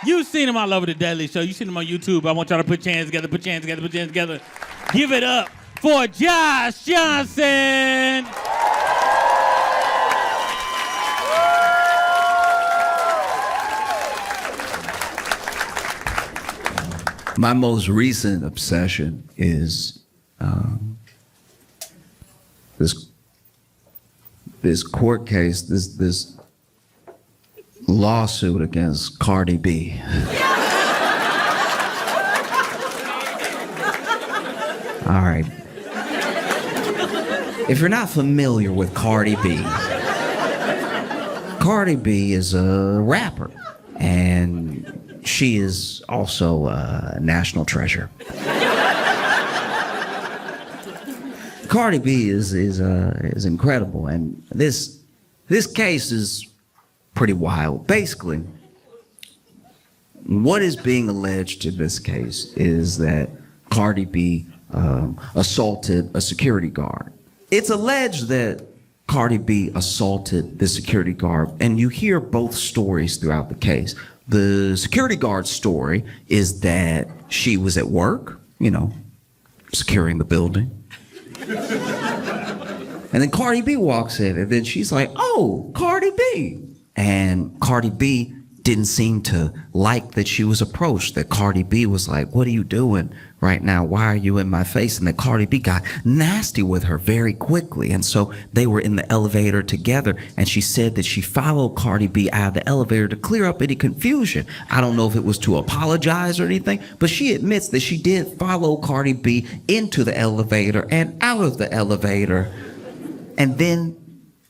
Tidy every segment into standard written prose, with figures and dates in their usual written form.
You've seen him all over the Daily Show. You've seen him on YouTube. I want y'all to put your hands together, put your hands together, put your hands together. Give it up for Josh Johnson. My most recent obsession is this court case, this lawsuit against Cardi B. All right. If you're not familiar with Cardi B is a rapper, and she is also a national treasure. Cardi B is incredible, and this case is pretty wild. Basically, what is being alleged in this case is that Cardi B assaulted a security guard. It's alleged that Cardi B assaulted the security guard, and you hear both stories throughout the case. The security guard's story is that she was at work, securing the building. And then Cardi B walks in, and then she's like, "Oh, Cardi B." And Cardi B didn't seem to like that she was approached, that Cardi B was like, "What are you doing right now? Why are you in my face?" And that Cardi B got nasty with her very quickly. And so they were in the elevator together, and she said that she followed Cardi B out of the elevator to clear up any confusion. I don't know if it was to apologize or anything, but she admits that she did follow Cardi B into the elevator and out of the elevator. And then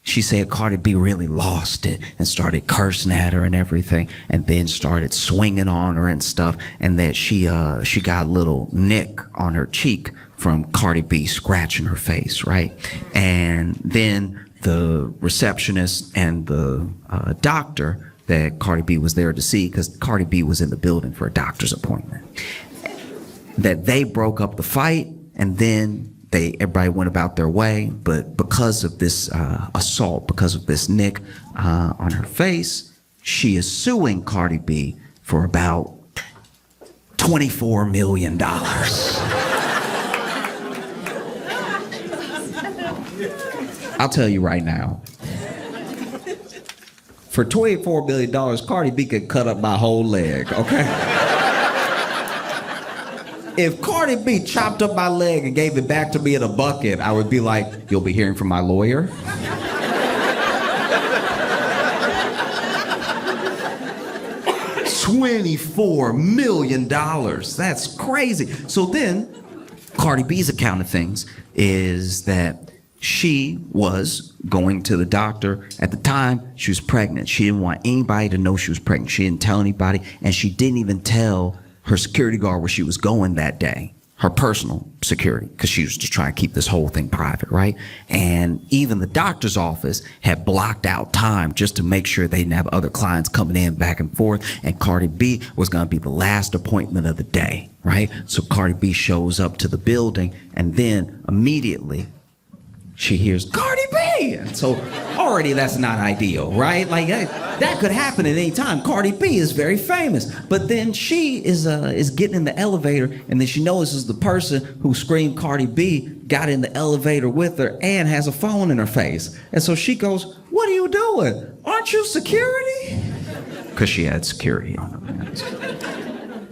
she said Cardi B really lost it and started cursing at her and everything, and then started swinging on her and stuff, and that she got a little nick on her cheek from Cardi B scratching her face, right? And then the receptionist and the doctor that Cardi B was there to see, because Cardi B was in the building for a doctor's appointment, that they broke up the fight, and then everybody went about their way. But because of this assault, because of this nick on her face, she is suing Cardi B for about $24 million. I'll tell you right now, for $24 million, Cardi B could cut up my whole leg, okay? If Cardi B chopped up my leg and gave it back to me in a bucket, I would be like, "You'll be hearing from my lawyer." $24 million. That's crazy. So then, Cardi B's account of things is that she was going to the doctor. At the time, she was pregnant. She didn't want anybody to know she was pregnant. She didn't tell anybody, and she didn't even tell her security guard where she was going that day, her personal security, because she was just trying to keep this whole thing private, right? And even the doctor's office had blocked out time just to make sure they didn't have other clients coming in back and forth, and Cardi B was gonna be the last appointment of the day, right? So Cardi B shows up to the building, and then immediately she hears Cardi B. And so already that's not ideal, right? Like that could happen at any time. Cardi B is very famous. But then she is getting in the elevator, and then she notices the person who screamed Cardi B got in the elevator with her and has a phone in her face. And so she goes, "What are you doing? Aren't you security?" Because she had security on her.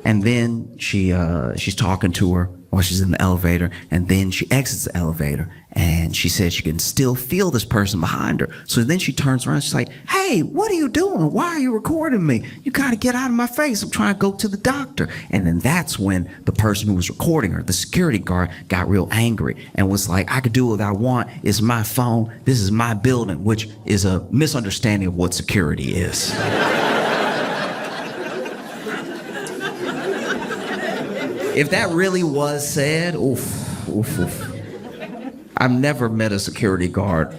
And then she's talking to her while she's in the elevator, and then she exits the elevator, and she says she can still feel this person behind her. So then she turns around, she's like, "Hey, what are you doing? Why are you recording me? You gotta get out of my face. I'm trying to go to the doctor." And then that's when the person who was recording her, the security guard, got real angry and was like, "I could do what I want. It's my phone. This is my building," which is a misunderstanding of what security is. If that really was said, oof. I've never met a security guard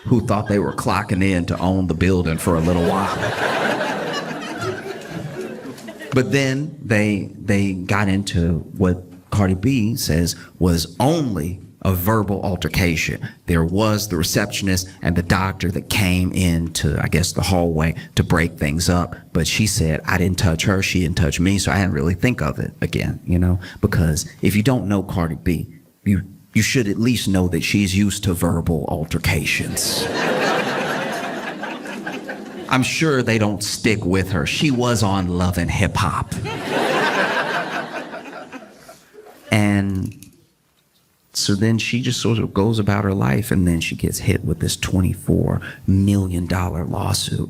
who thought they were clocking in to own the building for a little while. But then they got into what Cardi B says was only a verbal altercation. There was the receptionist and the doctor that came into, I guess, the hallway to break things up. But she said, I didn't touch her, she didn't touch me, so I didn't really think of it again, you know? Because if you don't know Cardi B, you should at least know that she's used to verbal altercations. I'm sure they don't stick with her. She was on Love and Hip Hop. And so then she just sort of goes about her life, and then she gets hit with this $24 million lawsuit.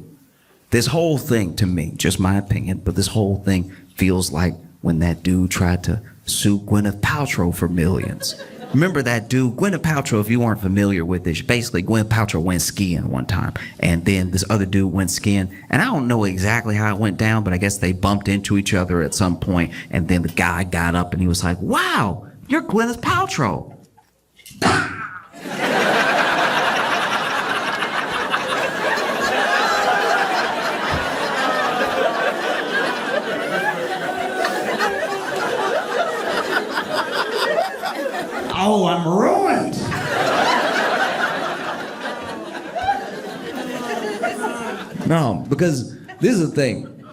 This whole thing, to me, just my opinion, but this whole thing feels like when that dude tried to sue Gwyneth Paltrow for millions. Remember that dude, Gwyneth Paltrow, if you weren't familiar with this, basically Gwyneth Paltrow went skiing one time, and then this other dude went skiing, and I don't know exactly how it went down, but I guess they bumped into each other at some point, and then the guy got up and he was like, wow, you're Gwyneth Paltrow. Oh, I'm ruined. No, because this is the thing.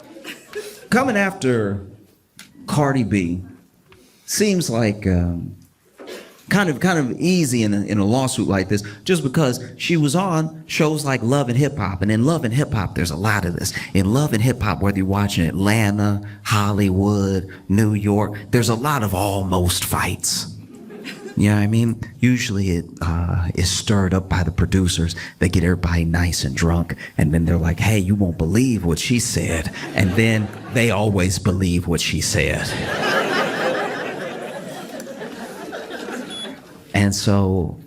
Coming after Cardi B seems like kind of easy in a lawsuit like this, just because she was on shows like Love and Hip Hop, and in Love and Hip Hop there's a lot of this. In Love and Hip Hop, whether you're watching Atlanta, Hollywood, New York, there's a lot of almost fights. You know what I mean? Usually it is stirred up by the producers. They get everybody nice and drunk, and then they're like, hey, you won't believe what she said. And then they always believe what she said. And so,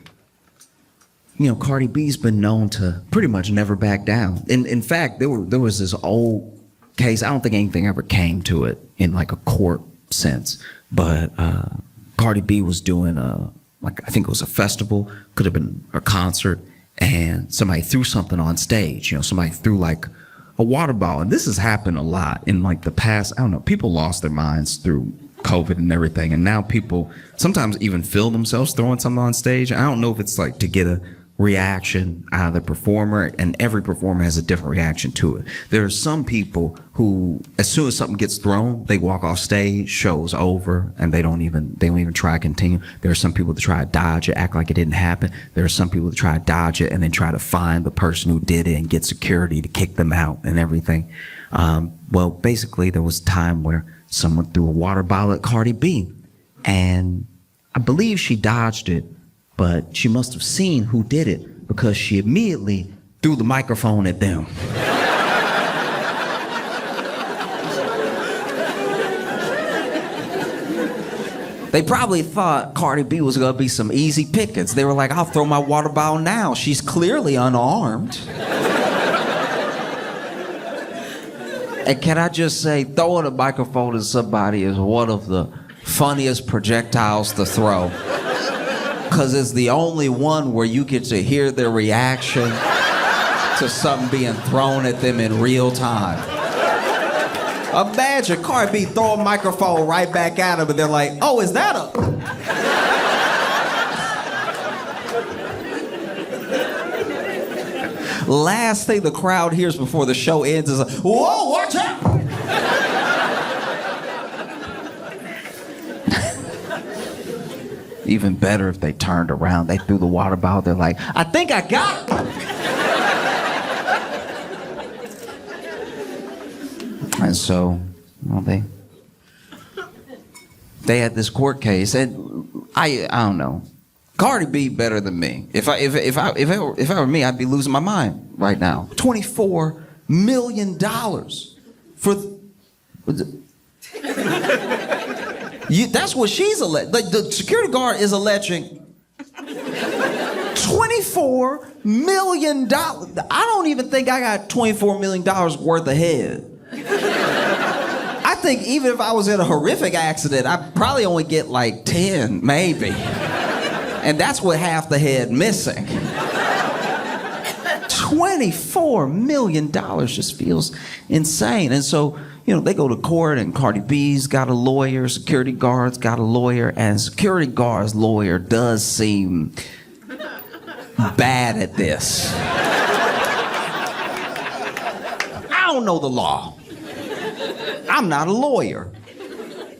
you know, Cardi B's been known to pretty much never back down. In fact, there was this old case. I don't think anything ever came to it in like a court sense, but Cardi B was doing I think it was a festival, could have been a concert, and somebody threw something on stage. You know, somebody threw like a water bottle, and this has happened a lot in like the past. I don't know. People lost their minds through COVID and everything, and now people sometimes even film themselves throwing something on stage. I don't know if it's like to get a reaction out of the performer, and every performer has a different reaction to it. There are some people who, as soon as something gets thrown, they walk off stage, show's over, and they don't even try to continue. There are some people that try to dodge it, act like it didn't happen. There are some people that try to dodge it and then try to find the person who did it and get security to kick them out and everything. Well, basically there was a time where someone threw a water bottle at Cardi B, and I believe she dodged it, but she must have seen who did it, because she immediately threw the microphone at them. They probably thought Cardi B was gonna be some easy pickings. They were like, I'll throw my water bottle now. She's clearly unarmed. And can I just say, throwing a microphone at somebody is one of the funniest projectiles to throw. Because it's the only one where you get to hear their reaction to something being thrown at them in real time. Imagine Cardi B throw a microphone right back at them, and they're like, oh, is that a... Last thing the crowd hears before the show ends is a, whoa, watch out! Even better if they turned around, they threw the water bottle, they're like, I think I got it! And so, well, they had this court case, and I don't know. Cardi B better than me. If I were me, I'd be losing my mind right now. $24 million for that's what she's alleged. Like, the security guard is alleging $24 million. I don't even think I got $24 million worth of head. I think even if I was in a horrific accident, I'd probably only get like 10, maybe. And that's with half the head missing. $24 million just feels insane. And so, they go to court and Cardi B's got a lawyer, security guards got a lawyer, and security guard's lawyer does seem bad at this. I don't know the law. I'm not a lawyer.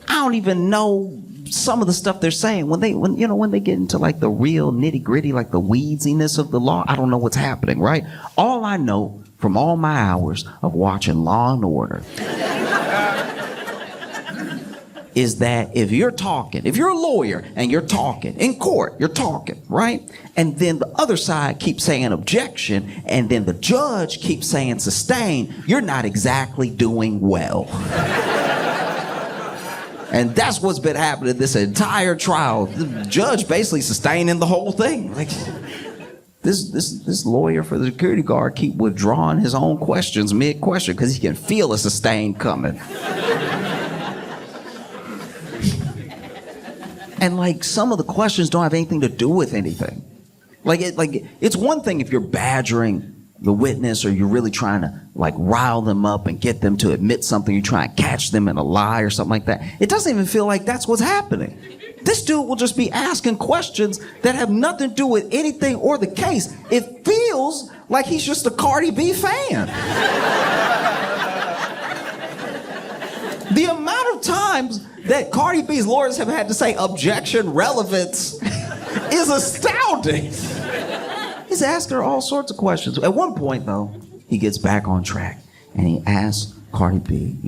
I don't even know some of the stuff they're saying. When they get into like the real nitty gritty, like the weedsiness of the law, I don't know what's happening, right? All I know from all my hours of watching Law and Order is that if you're a lawyer and you're talking in court, you're talking, right? And then the other side keeps saying objection, and then the judge keeps saying sustain, you're not exactly doing well. And that's what's been happening this entire trial. The judge basically sustaining the whole thing. Like, this lawyer for the security guard keep withdrawing his own questions mid-question because he can feel a sustain coming. And like some of the questions don't have anything to do with anything. It's one thing if you're badgering the witness or you're really trying to like rile them up and get them to admit something, you try and catch them in a lie or something like that. It doesn't even feel like that's what's happening. This dude will just be asking questions that have nothing to do with anything or the case. It feels like he's just a Cardi B fan. The amount of times that Cardi B's lawyers have had to say objection, relevance is astounding. He's asking her all sorts of questions. At one point, though, he gets back on track and he asks Cardi B,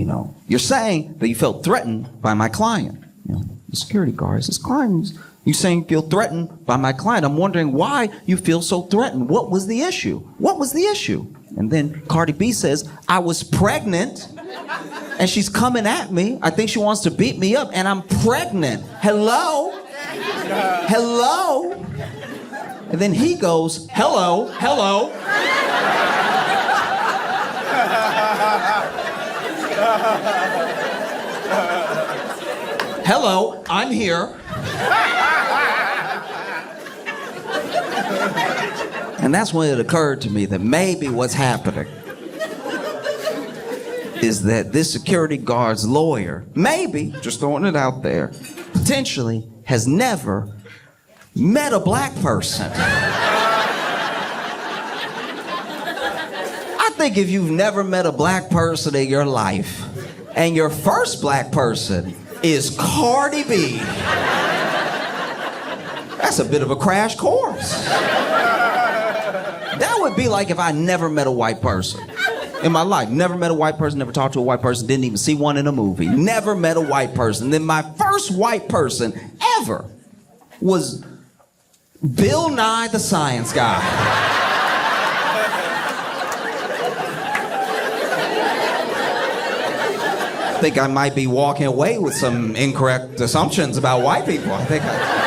you're saying that you felt threatened by my client. The security guard says, client, you saying you feel threatened by my client. I'm wondering why you feel so threatened. What was the issue? What was the issue? And then Cardi B says, I was pregnant and she's coming at me. I think she wants to beat me up and I'm pregnant. Hello? Hello? And then he goes, hello, hello. Hello, I'm here. And that's when it occurred to me that maybe what's happening is that this security guard's lawyer, maybe, just throwing it out there, potentially has never met a black person. I think if you've never met a black person in your life, and your first black person is Cardi B, that's a bit of a crash course. That would be like if I never met a white person in my life. Never met a white person, never talked to a white person, didn't even see one in a movie. Never met a white person. Then my first white person ever was Bill Nye the Science Guy. I think I might be walking away with some incorrect assumptions about white people. I think I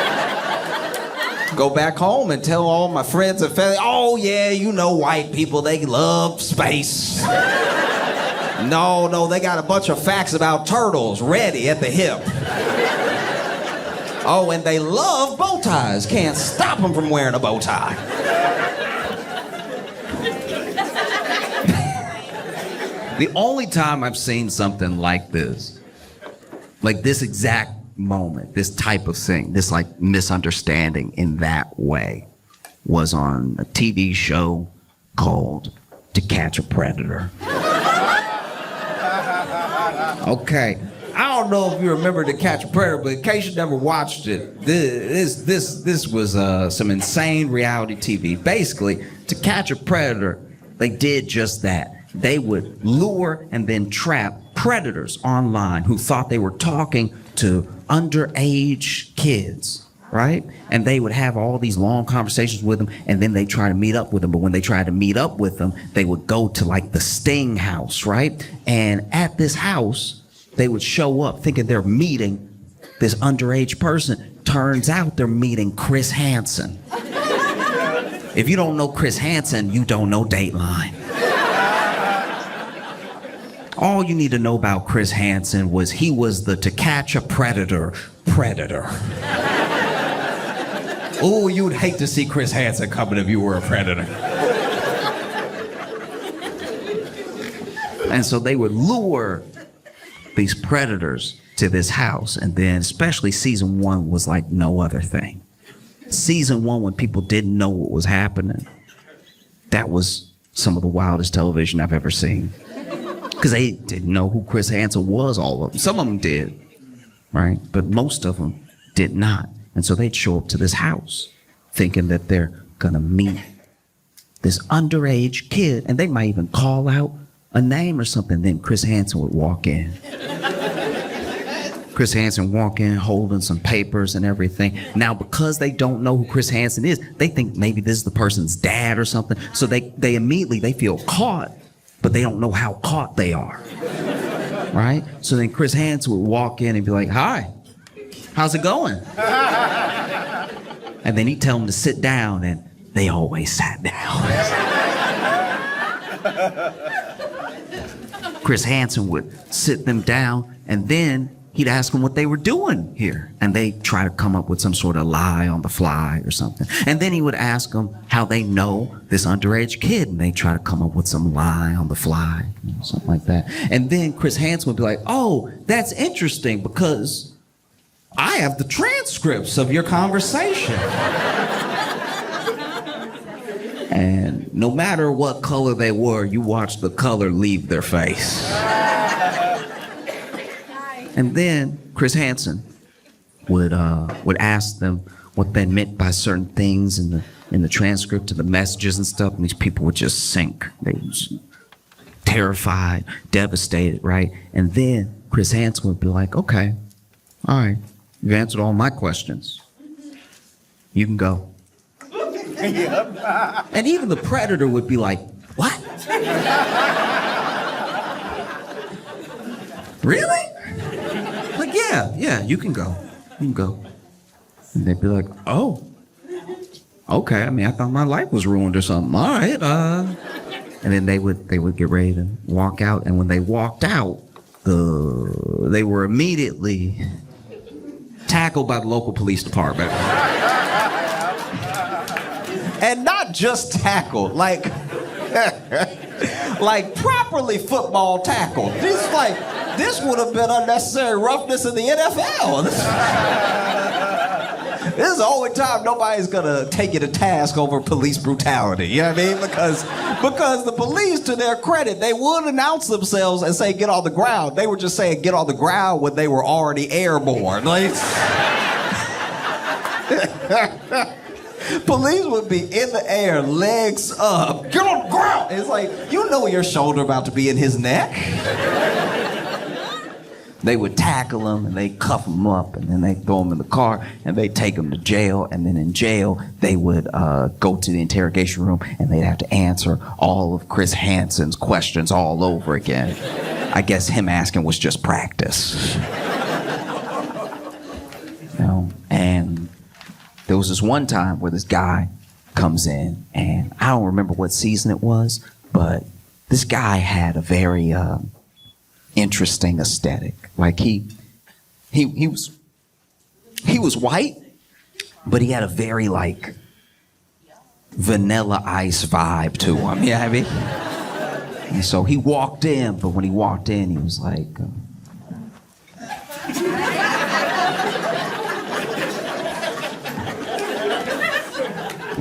go back home and tell all my friends and family, oh yeah, white people, they love space. No, they got a bunch of facts about turtles ready at the hip. Oh, and they love bow ties. Can't stop them from wearing a bow tie. The only time I've seen something like this exact moment, this type of thing, this like misunderstanding in that way, was on a TV show called To Catch a Predator. Okay. I don't know if you remember To Catch a Predator, but in case you never watched it, this was some insane reality TV. Basically, To Catch a Predator, they did just that. They would lure and then trap predators online who thought they were talking to underage kids, right? And they would have all these long conversations with them, and then they try to meet up with them. But when they tried to meet up with them, they would go to like the Sting house, right? And at this house, they would show up thinking they're meeting this underage person. Turns out they're meeting Chris Hansen. If you don't know Chris Hansen, you don't know Dateline. All you need to know about Chris Hansen was he was the To Catch a Predator. Oh, you would hate to see Chris Hansen coming if you were a predator. And so they would lure these predators to this house. And then especially season 1 was like no other thing. Season 1, when people didn't know what was happening, that was some of the wildest television I've ever seen. Because they didn't know who Chris Hansen was, all of them. Some of them did, right? But most of them did not. And so they'd show up to this house thinking that they're gonna meet this underage kid, and they might even call out a name or something. Then Chris Hansen would walk in. Chris Hansen walk in holding some papers and everything. Now, because they don't know who Chris Hansen is, they think maybe this is the person's dad or something. So they immediately feel caught, but they don't know how caught they are. Right? So then Chris Hansen would walk in and be like, "Hi, how's it going?" And then he'd tell them to sit down, and they always sat down. Chris Hansen would sit them down, and then he'd ask them what they were doing here. And they try to come up with some sort of lie on the fly or something. And then he would ask them how they know this underage kid, and they try to come up with some lie on the fly, something like that. And then Chris Hansen would be like, "Oh, that's interesting because I have the transcripts of your conversation." And no matter what color they were, you watched the color leave their face. And then Chris Hansen would ask them what they meant by certain things in the transcript of the messages and stuff, and these people would just sink. They were just terrified, devastated, right? And then Chris Hansen would be like, "Okay, all right, you've answered all my questions. You can go." And even the predator would be like, "What? Really?" Like, yeah, you can go. You can go. And they'd be like, "Oh, okay. I mean, I thought my life was ruined or something. All right." And then they would get ready to walk out. And when they walked out, they were immediately tackled by the local police department. And not just tackled, like properly football tackled. This would have been unnecessary roughness in the NFL. This is the only time nobody's gonna take you to task over police brutality. You know what I mean? Because the police, to their credit, they would announce themselves and say, "Get on the ground." They were just saying, "Get on the ground" when they were already airborne. Police would be in the air, legs up. "Get on the ground." It's like, you know your shoulder about to be in his neck. They would tackle him, and they cuff him up, and then they throw him in the car, and they take him to jail. And then in jail, they would go to the interrogation room, and they'd have to answer all of Chris Hansen's questions all over again. I guess him asking was just practice. And there was this one time where this guy comes in, and I don't remember what season it was, but this guy had a very interesting aesthetic. Like he was white, but he had a very like Vanilla Ice vibe to him. You know what I mean? And so he walked in, but when he walked in, he was like.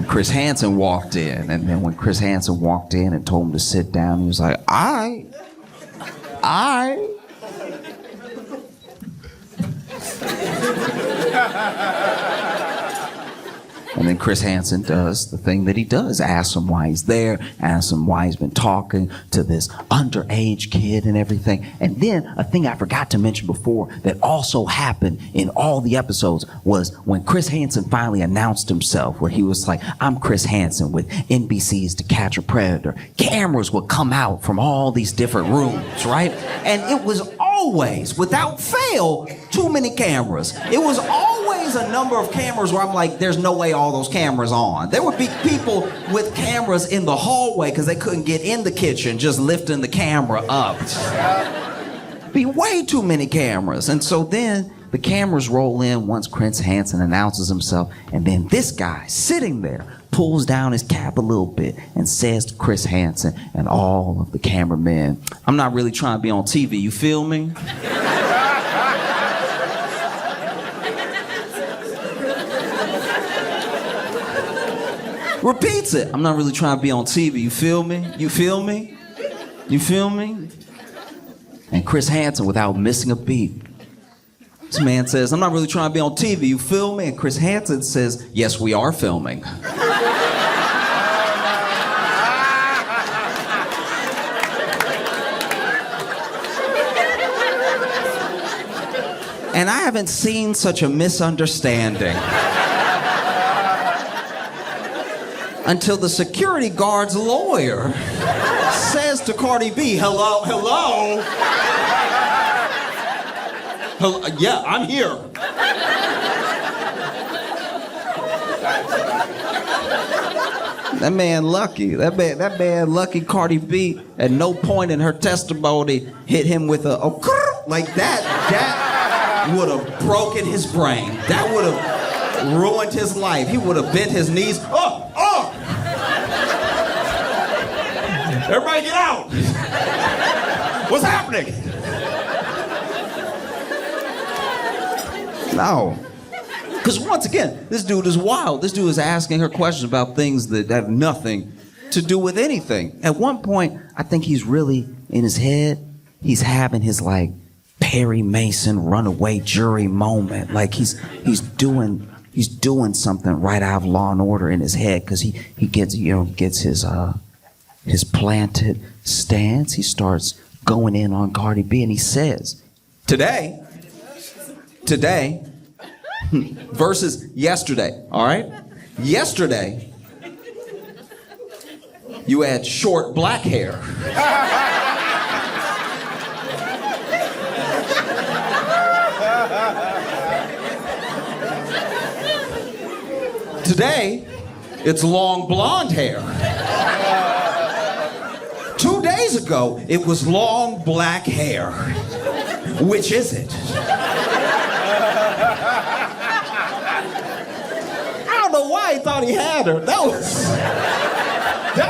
Chris Hansen walked in, and then when Chris Hansen walked in and told him to sit down, he was like, I. And then Chris Hansen does the thing that he does, asks him why he's there, asks him why he's been talking to this underage kid and everything. And then a thing I forgot to mention before that also happened in all the episodes was when Chris Hansen finally announced himself, where he was like, "I'm Chris Hansen with NBC's To Catch a Predator." Cameras would come out from all these different rooms, right? And it was always, without fail, too many cameras. It was always a number of cameras where I'm like, there's no way all those cameras on. There would be people with cameras in the hallway because they couldn't get in the kitchen, just lifting the camera up. Be way too many cameras. And so then the cameras roll in once Chris Hansen announces himself, and then this guy sitting there pulls down his cap a little bit and says to Chris Hansen and all of the cameramen, "I'm not really trying to be on TV, you feel me?" repeats it. I'm not really trying to be on TV, you feel me? You feel me? You feel me? And Chris Hansen, without missing a beat, this man says, I'm not really trying to be on TV, you feel me? And Chris Hansen says, yes, we are filming. And I haven't seen such a misunderstanding until the security guard's lawyer says to Cardi B, hello? Yeah, I'm here. That man lucky. That man lucky. Cardi B at no point in her testimony hit him with a like that. That would have broken his brain. That would have ruined his life. He would have bent his knees. Oh! Everybody get out! What's happening? No. Because once again, this dude is wild. This dude is asking her questions about things that have nothing to do with anything. At one point, I think he's really in his head, he's having his like Perry Mason runaway jury moment. Like he's doing something right out of Law and Order in his head because he gets his planted stance. He starts going in on Cardi B and he says, today versus yesterday, all right? Yesterday, you had short black hair. Today, it's long blonde hair. 2 days ago, it was long black hair. Which is it? I don't know why he thought he had her. That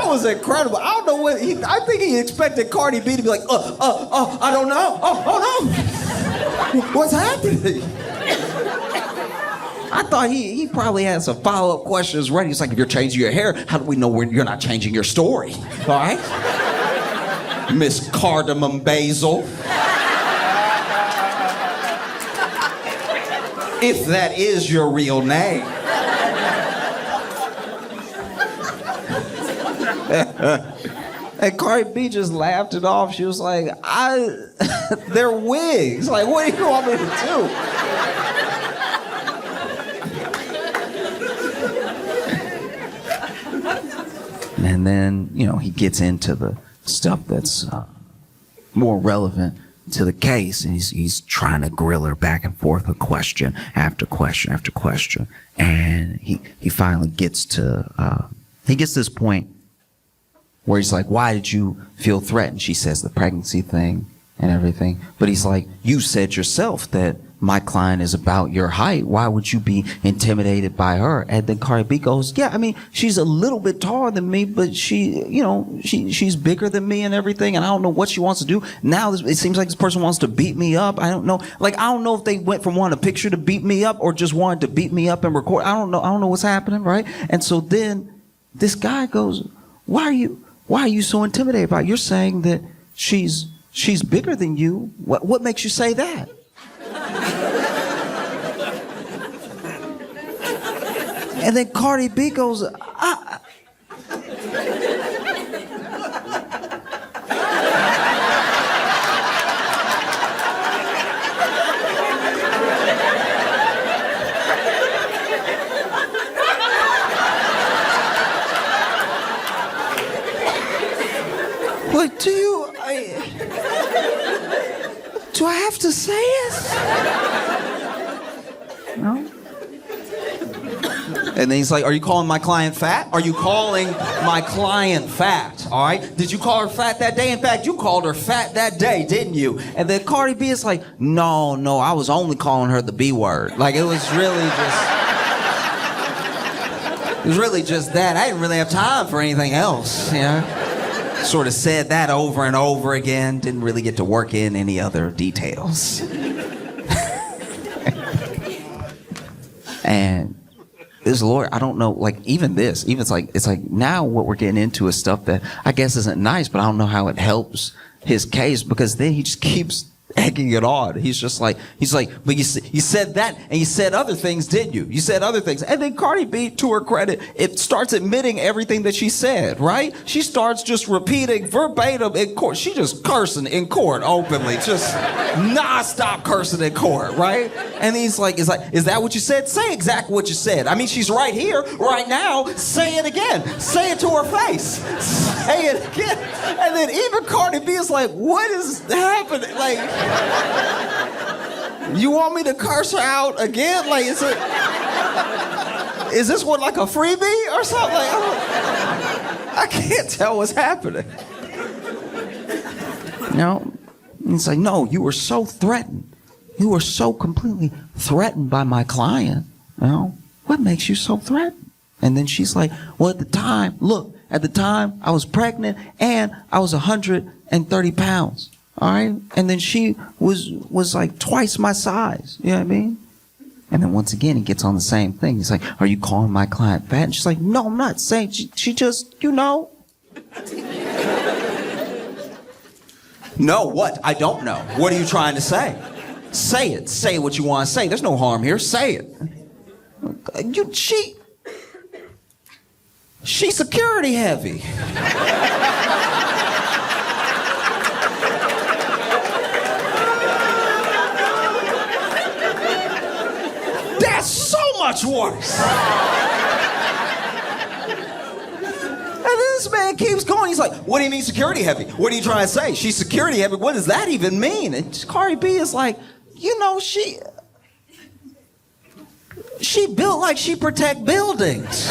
was incredible. I don't know what I think he expected Cardi B to be like, I don't know. Oh no. What's happening? I thought he probably had some follow-up questions ready. It's like, if you're changing your hair, how do we know you're not changing your story? All right? Miss Cardamom Basil. If that is your real name. And Cardi B just laughed it off. She was like, they're wigs. Like, what do you want me to do? And then, he gets into the stuff that's more relevant to the case, and he's trying to grill her back and forth with question after question after question. And he finally gets to this point where he's like, why did you feel threatened? She says the pregnancy thing and everything. But he's like, you said yourself that my client is about your height. Why would you be intimidated by her? And then Cardi B goes, yeah, I mean, she's a little bit taller than me, but she's bigger than me and everything. And I don't know what she wants to do. Now it seems like this person wants to beat me up. I don't know. Like, I don't know if they went from wanting a picture to beat me up or just wanted to beat me up and record. I don't know. I don't know what's happening, right? And so then this guy goes, why are you so intimidated by it? You're saying that she's bigger than you. What makes you say that? And then Cardi B goes, But do I have to say it? No? And then he's like, are you calling my client fat? Are you calling my client fat? All right? Did you call her fat that day? In fact, you called her fat that day, didn't you? And then Cardi B is like, no, I was only calling her the B word. Like, it was really just that. I didn't really have time for anything else, Sort of said that over and over again. Didn't really get to work in any other details. And this lawyer, I don't know, like even this, even it's like now what we're getting into is stuff that I guess isn't nice, but I don't know how it helps his case, because then he just keeps egging it on. He's like, but you said that, and you said other things, didn't you? You said other things. And then Cardi B, to her credit, it starts admitting everything that she said, right? She starts just repeating verbatim in court. She just cursing in court openly, just non-stop cursing in court, right? And he's like, is that what you said? Say exactly what you said. I mean, she's right here, right now. Say it again. Say it to her face. Say it again. And then even Cardi B is like, what is happening? Like, you want me to curse her out again? Like, is this one like a freebie or something? Like, I can't tell what's happening. No, it's like, no, you were so threatened. You were so completely threatened by my client. You know, what makes you so threatened? And then she's like, well, at the time I was pregnant and I was 130 pounds. All right. And then she was like twice my size. You know what I mean? And then once again, he gets on the same thing. He's like, are you calling my client fat? And she's like, no, I'm not saying. She just, you know. No, what? I don't know. What are you trying to say? Say it. Say what you want to say. There's no harm here. Say it. She's security heavy. That's so much worse. And this man keeps going. He's like, what do you mean security heavy? What are you trying to say? She's security heavy. What does that even mean? And Cardi B is like, you know, she built like she protect buildings.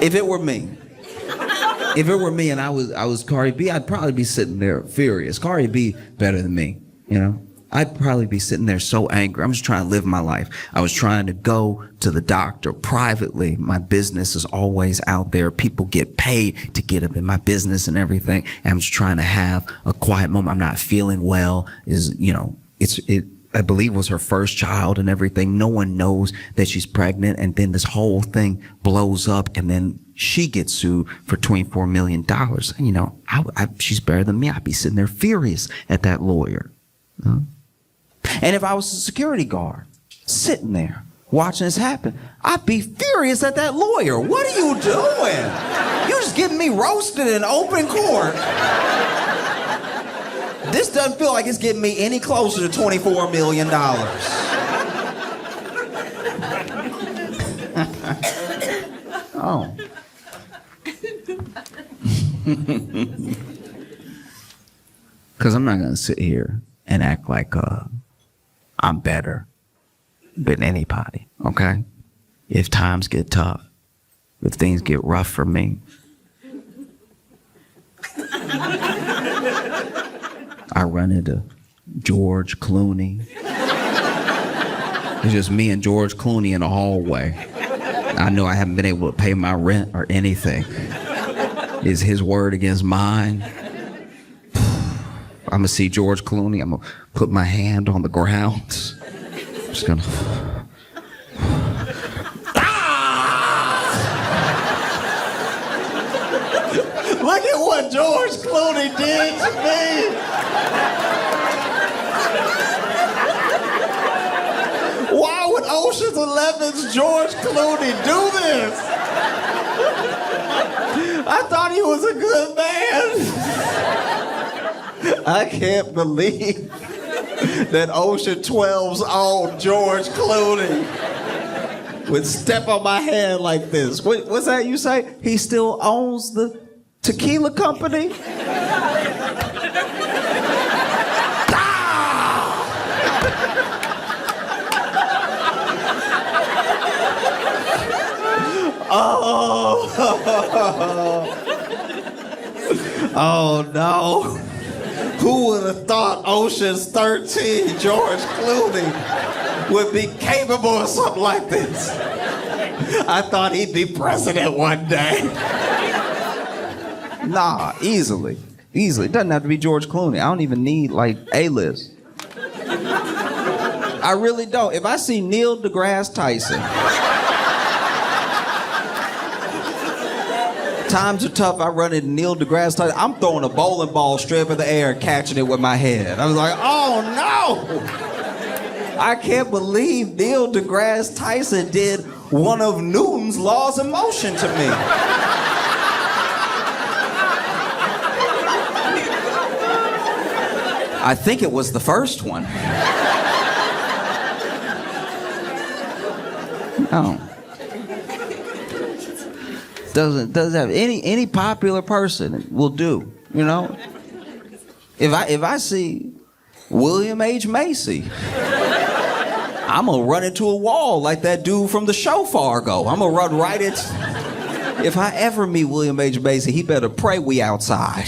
If it were me and I was Cardi B, I'd probably be sitting there furious. Cardi B better than me, you know? I'd probably be sitting there so angry. I'm just trying to live my life. I was trying to go to the doctor privately. My business is always out there. People get paid to get up in my business and everything. And I'm just trying to have a quiet moment. I'm not feeling well. I believe was her first child and everything. No one knows that she's pregnant. And then this whole thing blows up, and then she gets sued for $24 million. And, you know, she's better than me. I'd be sitting there furious at that lawyer. And if I was a security guard sitting there watching this happen, I'd be furious at that lawyer. What are you doing? You're just getting me roasted in open court. This doesn't feel like it's getting me any closer to $24 million. Oh. Because I'm not going to sit here and act like I'm better than anybody, okay? If times get tough, if things get rough for me, I run into George Clooney. It's just me and George Clooney in the hallway. I know I haven't been able to pay my rent or anything. Is his word against mine? I'm gonna see George Clooney. I'm gonna put my hand on the ground. I'm just gonna. Look at what George Clooney did to me. Why would Ocean's 11's George Clooney do this? I thought he was a good man. I can't believe that Ocean 12's own George Clooney would step on my hand like this. What's that you say? He still owns the tequila company? Oh. Oh no. Who would have thought Ocean's 13 George Clooney would be capable of something like this? I thought he'd be president one day. Nah, easily. Easily. It doesn't have to be George Clooney. I don't even need like A-list. I really don't. If I see Neil deGrasse Tyson, times are tough, I run into Neil deGrasse Tyson, I'm throwing a bowling ball straight in the air and catching it with my head. I was like, oh no! I can't believe Neil deGrasse Tyson did one of Newton's laws of motion to me. I think it was the first one. No. Doesn't have any popular person will do, you know? If I see William H. Macy, I'm gonna run into a wall like that dude from the show Fargo. I'm gonna run right into. If I ever meet William H. Macy, he better pray we outside.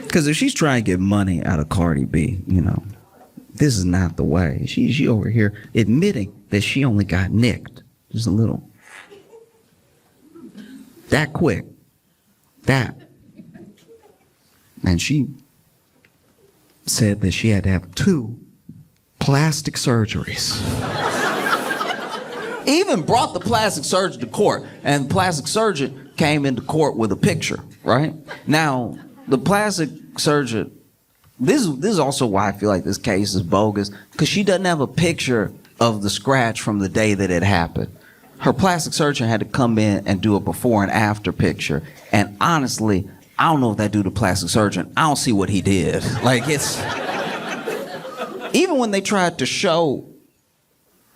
Because if she's trying to get money out of Cardi B, you know, this is not the way. She over here admitting that she only got nicked. Just a little. That quick. That. And she said that she had to have 2 plastic surgeries. Even brought the plastic surgeon to court, and the plastic surgeon came into court with a picture, right? Now, the plastic surgeon, this is also why I feel like this case is bogus, because she doesn't have a picture of the scratch from the day that it happened. Her plastic surgeon had to come in and do a before and after picture, and honestly, I don't know if that dude, the plastic surgeon, I don't see what he did. Like, it's... Even when they tried to show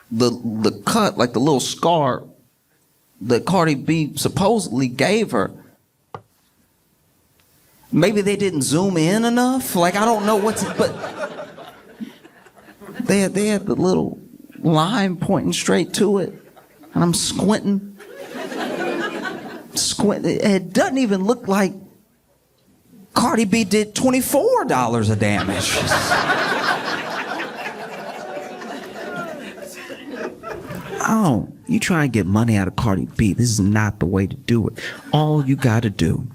the cut, like the little scar that Cardi B supposedly gave her, maybe they didn't zoom in enough. Like, I don't know what's... But they had the little line pointing straight to it, and I'm squinting. It doesn't even look like Cardi B did $24 of damage. Oh, you try and get money out of Cardi B. This is not the way to do it. All you gotta do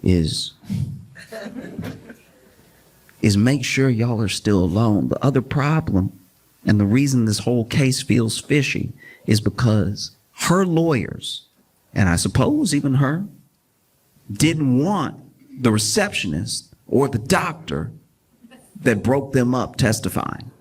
is make sure y'all are still alone. The other problem, and the reason this whole case feels fishy, is because her lawyers, and I suppose even her, didn't want the receptionist or the doctor that broke them up testifying.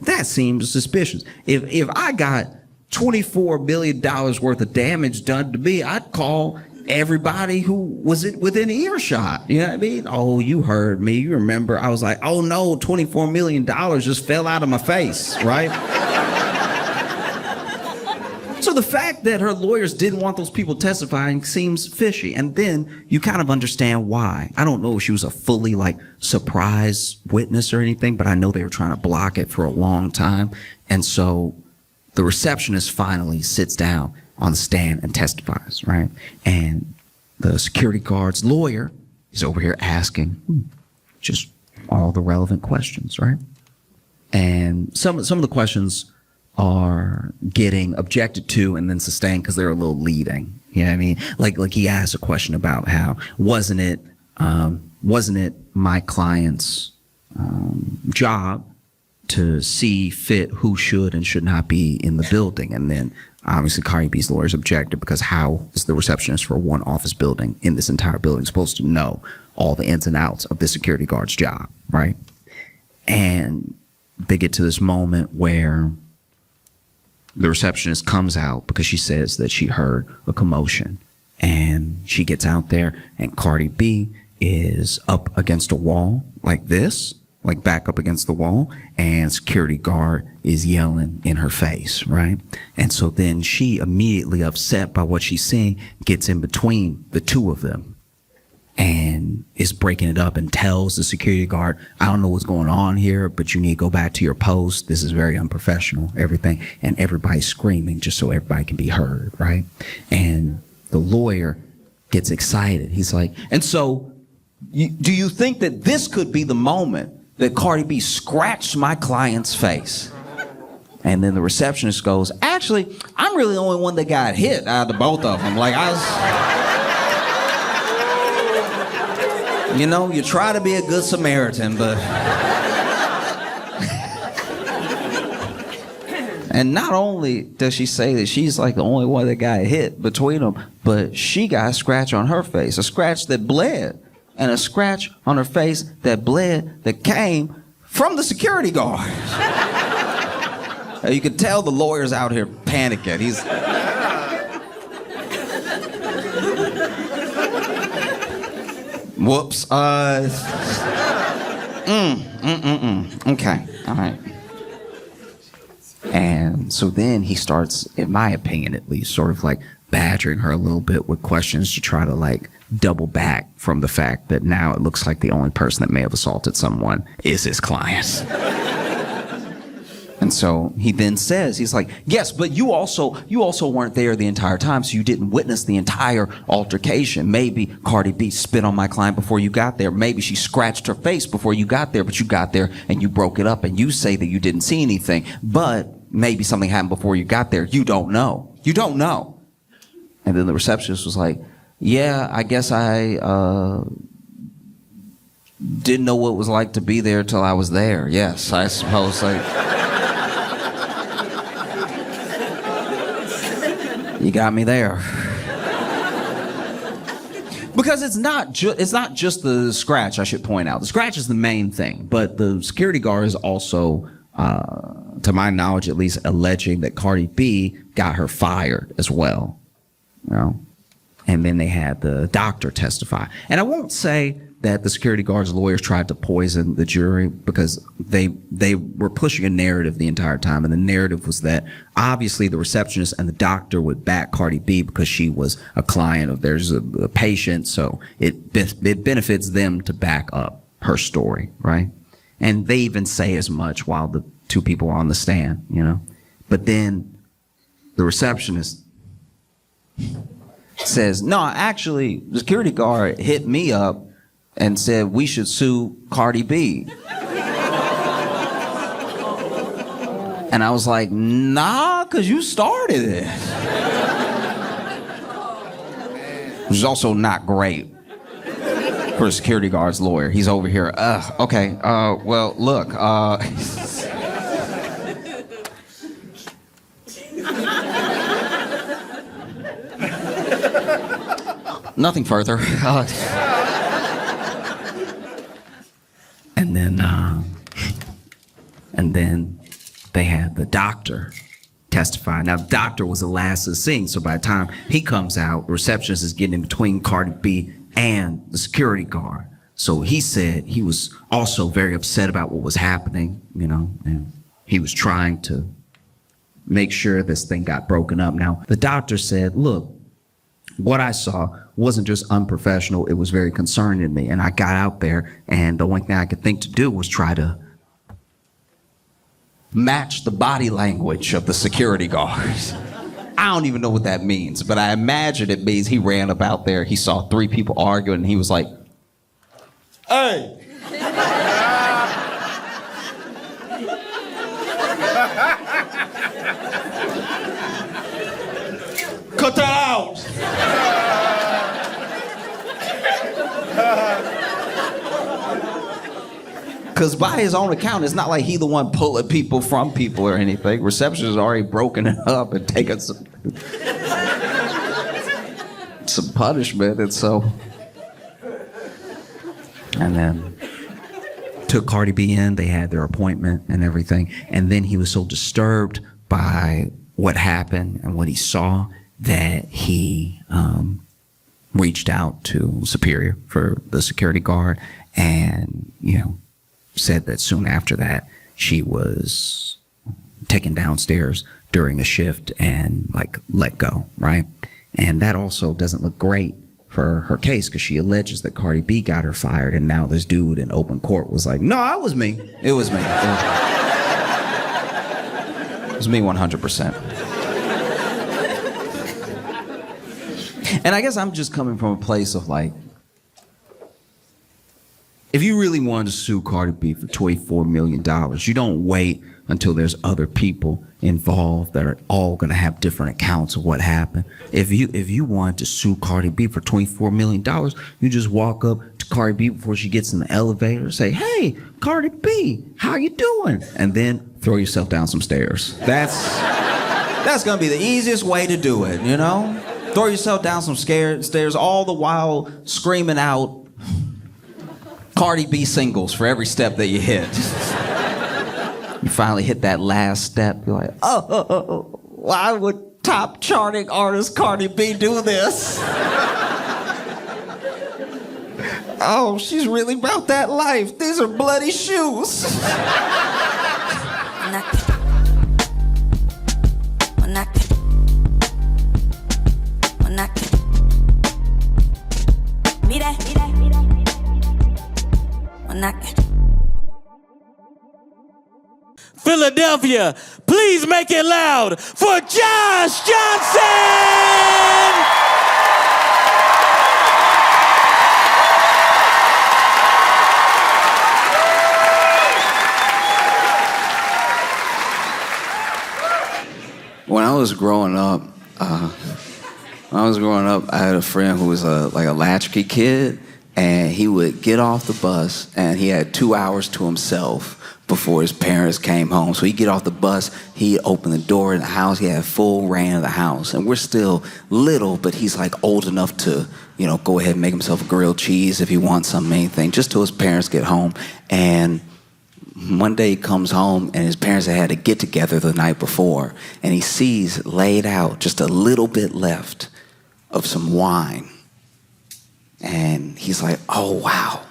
That seems suspicious. If I got $24 million worth of damage done to me, I'd call everybody who was within earshot. You know what I mean? Oh, you heard me. You remember? I was like, oh no, $24 million just fell out of my face, right? So the fact that her lawyers didn't want those people testifying seems fishy. And then you kind of understand why. I don't know if she was a fully surprise witness or anything, but I know they were trying to block it for a long time. And so the receptionist finally sits down on the stand and testifies, right? And the security guard's lawyer is over here asking just all the relevant questions, right? And some of the questions are getting objected to and then sustained because they're a little leading. You know what I mean? Like he asked a question about how wasn't it my client's job to see fit who should and should not be in the building? And then obviously Cardi B's lawyers objected, because how is the receptionist for one office building in this entire building supposed to know all the ins and outs of the security guard's job, right? And they get to this moment where the receptionist comes out because she says that she heard a commotion, and she gets out there and Cardi B is up against a wall like this, like back up against the wall, and security guard is yelling in her face, right? And so then she, immediately upset by what she's seeing, gets in between the two of them and is breaking it up and tells the security guard, I don't know what's going on here, but you need to go back to your post. This is very unprofessional, everything. And everybody's screaming just so everybody can be heard, right? And the lawyer gets excited. He's like, and so do you think that this could be the moment that Cardi B scratched my client's face? And then the receptionist goes, actually, I'm really the only one that got hit out of the both of them. Like, you know, you try to be a good Samaritan, but... And not only does she say that she's like the only one that got hit between them, but she got a scratch on her face, a scratch that bled, and a scratch on her face that bled that came from the security guard. You could tell the lawyer's out here panicking. He's... Whoops. Okay, all right. And so then he starts, in my opinion at least, sort of like badgering her a little bit with questions to try to like double back from the fact that now it looks like the only person that may have assaulted someone is his client. And so he then says, he's like, yes, but you also weren't there the entire time, so you didn't witness the entire altercation. Maybe Cardi B spit on my client before you got there. Maybe she scratched her face before you got there, but you got there and you broke it up and you say that you didn't see anything. But maybe something happened before you got there. You don't know. You don't know. And then the receptionist was like, yeah, I guess I didn't know what it was like to be there till I was there. Yes, I suppose. Like... You got me there. Because it's not just the scratch, I should point out. The scratch is the main thing, but the security guard is also, to my knowledge at least, alleging that Cardi B got her fired as well. You know? And then they had the doctor testify. And I won't say that the security guard's lawyers tried to poison the jury, because they were pushing a narrative the entire time, and the narrative was that obviously the receptionist and the doctor would back Cardi B because she was a client of theirs, a patient, so it benefits them to back up her story, right? And they even say as much while the two people are on the stand, you know? But then the receptionist says, no, actually, the security guard hit me up and said we should sue Cardi B. And I was like, nah, because you started it. Which is also not great for a security guard's lawyer. He's over here, okay, well, look, nothing further. And then they had the doctor testify. Now, the doctor was the last to sing, so by the time he comes out, the receptionist is getting in between Cardi B and the security guard. So he said he was also very upset about what was happening, you know, and he was trying to make sure this thing got broken up. Now, the doctor said, look, what I saw wasn't just unprofessional, it was very concerning to me. And I got out there, and the only thing I could think to do was try to match the body language of the security guards. I don't even know what that means, but I imagine it means he ran up out there, he saw three people arguing, and he was like, hey! Cut that out! Because by his own account, it's not like he the one pulling people from people or anything. Receptionist has already broken it up and taken some punishment, and so... And then took Cardi B in, they had their appointment and everything, and then he was so disturbed by what happened and what he saw that he reached out to Superior for the security guard, and, you know, said that soon after that she was taken downstairs during a shift and like let go, right? And that also doesn't look great for her case, because she alleges that Cardi B got her fired, and now this dude in open court was like, no, it was me. It was me. It was me 100%. And I guess I'm just coming from a place of like, If you really wanted to sue Cardi B for $24 million, you don't wait until there's other people involved that are all going to have different accounts of what happened. If you wanted to sue Cardi B for $24 million, you just walk up to Cardi B before she gets in the elevator, say, "Hey, Cardi B, how you doing?" And then throw yourself down some stairs. That's gonna be the easiest way to do it, you know? Throw yourself down some stairs, all the while screaming out Cardi B singles for every step that you hit. You finally hit that last step, you're like, oh, why would top charting artist Cardi B do this? Oh, she's really about that life. These are bloody shoes. Philadelphia, please make it loud for Josh Johnson! When I was growing up, I had a friend who was like a latchkey kid, and he would get off the bus, and he had 2 hours to himself before his parents came home. So he'd get off the bus, he'd open the door in the house, he had full reign of the house. And we're still little, but he's like old enough to, you know, go ahead and make himself a grilled cheese if he wants something, anything, just till his parents get home. And one day he comes home and his parents had a get together the night before, and he sees laid out just a little bit left of some wine. And he's like, oh wow,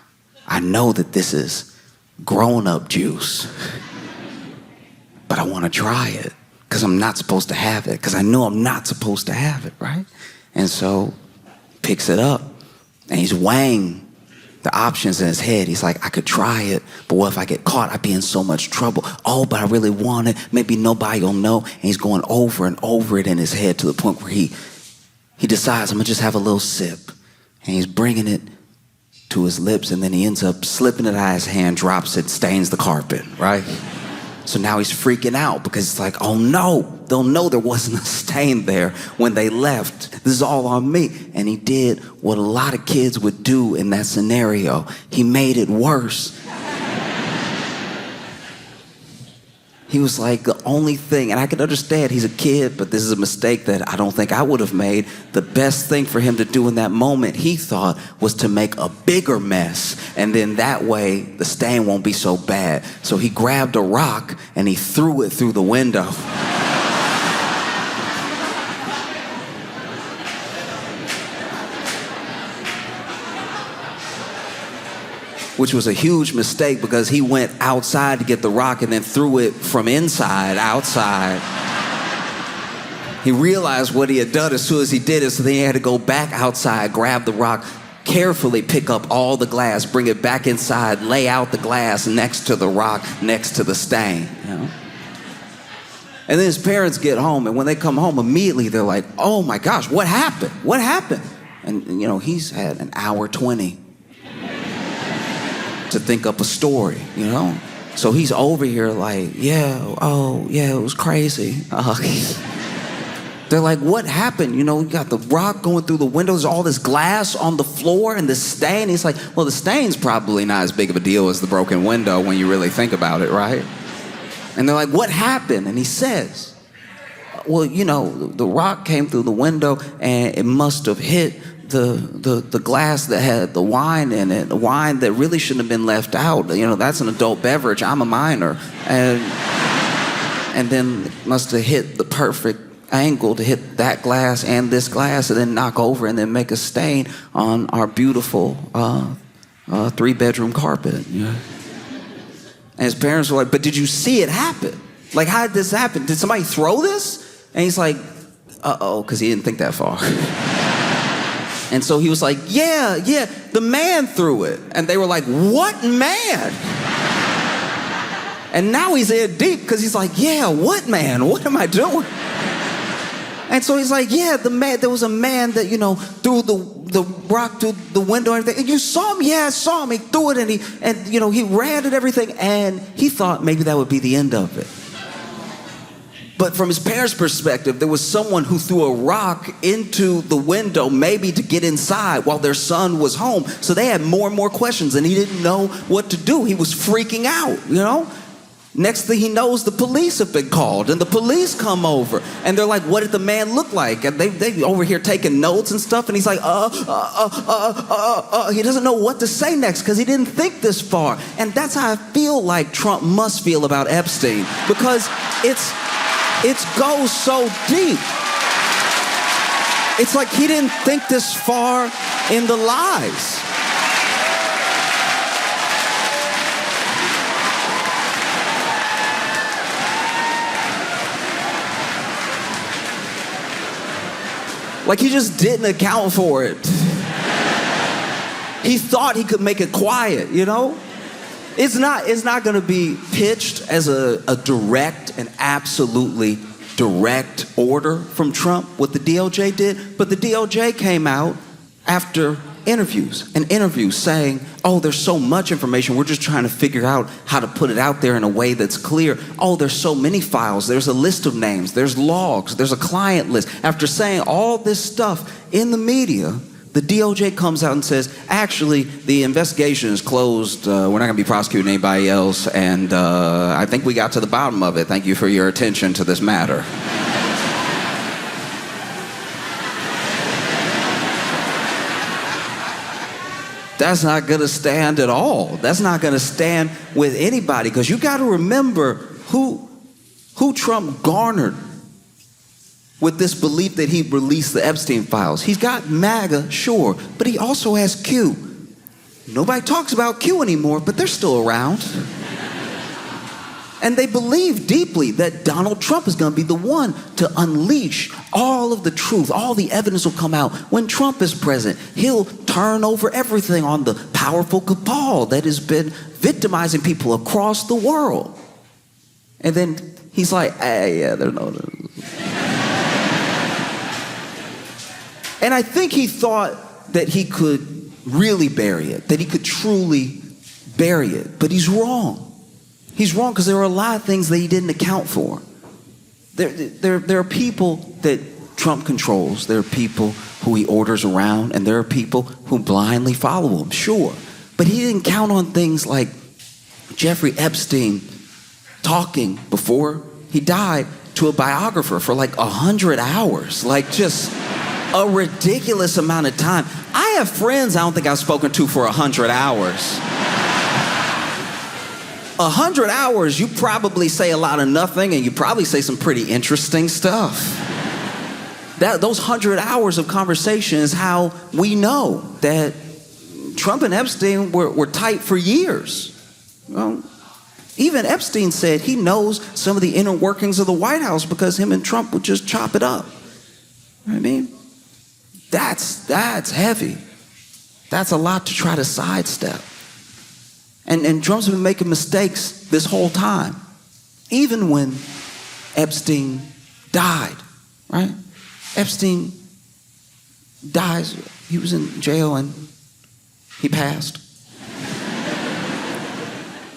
I know that this is grown-up juice, but I want to try it because I'm not supposed to have it, because I know I'm not supposed to have it, right? And so picks it up and he's weighing the options in his head. He's like, I could try it, but what if I get caught? I'd be in so much trouble. Oh, but I really want it. Maybe nobody will know. And he's going over and over it in his head to the point where he decides, I'm gonna just have a little sip. And he's bringing it to his lips, and then he ends up slipping it out of his hand, drops it, stains the carpet, right? So now he's freaking out because it's like, oh no, they'll know there wasn't a stain there when they left. This is all on me. And he did what a lot of kids would do in that scenario. He made it worse. He was like, the only thing, and I can understand he's a kid, but this is a mistake that I don't think I would have made. The best thing for him to do in that moment, he thought, was to make a bigger mess. And then that way, the stain won't be so bad. So he grabbed a rock and he threw it through the window. Which was a huge mistake because he went outside to get the rock and then threw it from inside outside. He realized what he had done as soon as he did it, so then he had to go back outside, grab the rock, carefully pick up all the glass, bring it back inside, lay out the glass next to the rock, next to the stain. You know? And then his parents get home, and when they come home, immediately they're like, oh my gosh, what happened? What happened? And you know, he's had an hour 20 to think up a story, you know? So he's over here like, yeah, oh, yeah, it was crazy. They're like, what happened? You know, you got the rock going through the windows, all this glass on the floor and the stain. He's like, well, the stain's probably not as big of a deal as the broken window when you really think about it, right? And they're like, what happened? And he says, well, you know, the rock came through the window and it must have hit the glass that had the wine in it, the wine that really shouldn't have been left out. You know, that's an adult beverage. I'm a minor. And then it must have hit the perfect angle to hit that glass and this glass and then knock over and then make a stain on our beautiful 3-bedroom carpet. Yeah. And his parents were like, but did you see it happen? Like, how did this happen? Did somebody throw this? And he's like, uh-oh, because he didn't think that far. And so he was like, yeah, the man threw it. And they were like, what man? And now he's in deep because he's like, yeah, what man? What am I doing? And so he's like, yeah, the man, there was a man that, you know, threw the the rock through the window and everything. And you saw him? Yeah, I saw him. He threw it and he ran and everything. And he thought maybe that would be the end of it. But from his parents' perspective, there was someone who threw a rock into the window, maybe to get inside while their son was home. So they had more and more questions, and he didn't know what to do. He was freaking out, Next thing he knows, the police have been called, and the police come over, and they're like, what did the man look like? And they over here taking notes and stuff, and he's like, he doesn't know what to say next because he didn't think this far. And that's how I feel like Trump must feel about Epstein, because it goes so deep. It's like he didn't think this far in the lies. Like he just didn't account for it. He thought he could make it quiet, It's not going to be pitched as a direct and absolutely direct order from Trump, what the DOJ did. But the DOJ came out after interviews saying, oh, there's so much information. We're just trying to figure out how to put it out there in a way that's clear. Oh, there's so many files. There's a list of names. There's logs. There's a client list. After saying all this stuff in the media, the DOJ comes out and says, actually, the investigation is closed. We're not going to be prosecuting anybody else. And I think we got to the bottom of it. Thank you for your attention to this matter. That's not going to stand at all. That's not going to stand with anybody, because you got to remember who Trump garnered with this belief that he released the Epstein files. He's got MAGA, sure, but he also has Q. Nobody talks about Q anymore, but they're still around. And they believe deeply that Donald Trump is going to be the one to unleash all of the truth. All the evidence will come out. When Trump is president, he'll turn over everything on the powerful cabal that has been victimizing people across the world. And then he's like, hey, yeah, there's no... And I think he thought that he could really bury it, that he could truly bury it. But he's wrong. He's wrong because there are a lot of things that he didn't account for. There are people that Trump controls. There are people who he orders around, and there are people who blindly follow him, sure. But he didn't count on things like Jeffrey Epstein talking before he died to a biographer for like 100 hours. Like just a ridiculous amount of time. I have friends I don't think I've spoken to for 100 hours. 100 hours, you probably say a lot of nothing, and you probably say some pretty interesting stuff. Those 100 hours of conversation is how we know that Trump and Epstein were tight for years. Well, even Epstein said he knows some of the inner workings of the White House because him and Trump would just chop it up. You know what I mean? That's heavy. That's a lot to try to sidestep. And Trump's been making mistakes this whole time. Even when Epstein died, right? Epstein dies. He was in jail and he passed.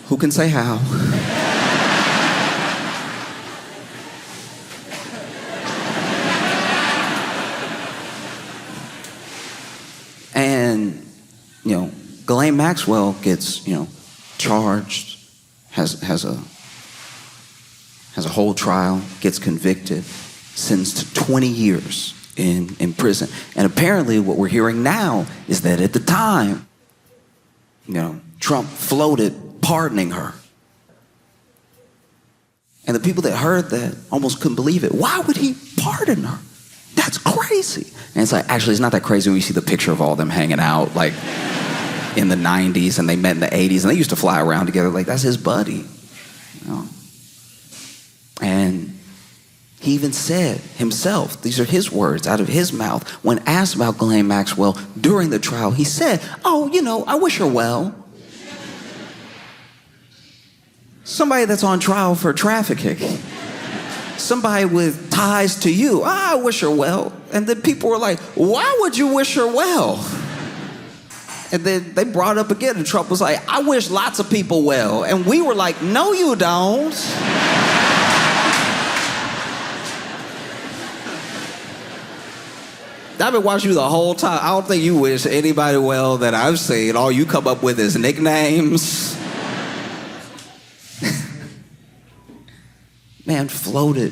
Who can say how? And, Ghislaine Maxwell gets, charged, has a whole trial, gets convicted, sentenced to 20 years in prison. And apparently what we're hearing now is that at the time, Trump floated pardoning her. And the people that heard that almost couldn't believe it. Why would he pardon her? That's crazy. And it's like, actually, it's not that crazy when you see the picture of all them hanging out, like, in the 90s, and they met in the 80s, and they used to fly around together. Like, that's his buddy. And he even said himself, these are his words out of his mouth, when asked about Ghislaine Maxwell during the trial, he said, I wish her well. Somebody that's on trial for trafficking. somebody with ties to you. I wish her well. And then people were like, why would you wish her well? And then they brought it up again, and Trump was like, I wish lots of people well. And we were like, no, you don't. I've been watching you the whole time. I don't think you wish anybody well that I've seen. All you come up with is nicknames. Man floated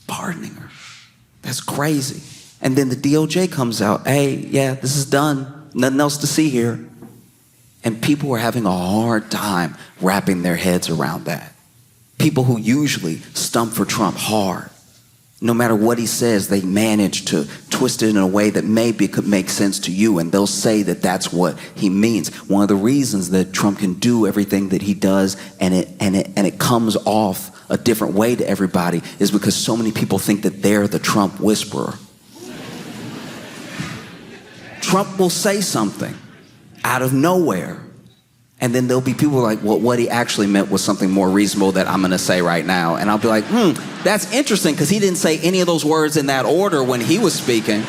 pardoning her. That's crazy. And then the DOJ comes out. Hey, yeah, this is done. Nothing else to see here. And people were having a hard time wrapping their heads around that. People who usually stump for Trump hard. No matter what he says, they manage to twist it in a way that maybe could make sense to you, and they'll say that that's what he means. One of the reasons that Trump can do everything that he does and it comes off a different way to everybody is because so many people think that they're the Trump whisperer. Trump will say something out of nowhere, and then there'll be people like, well, what he actually meant was something more reasonable that I'm going to say right now. And I'll be like, that's interesting, because he didn't say any of those words in that order when he was speaking.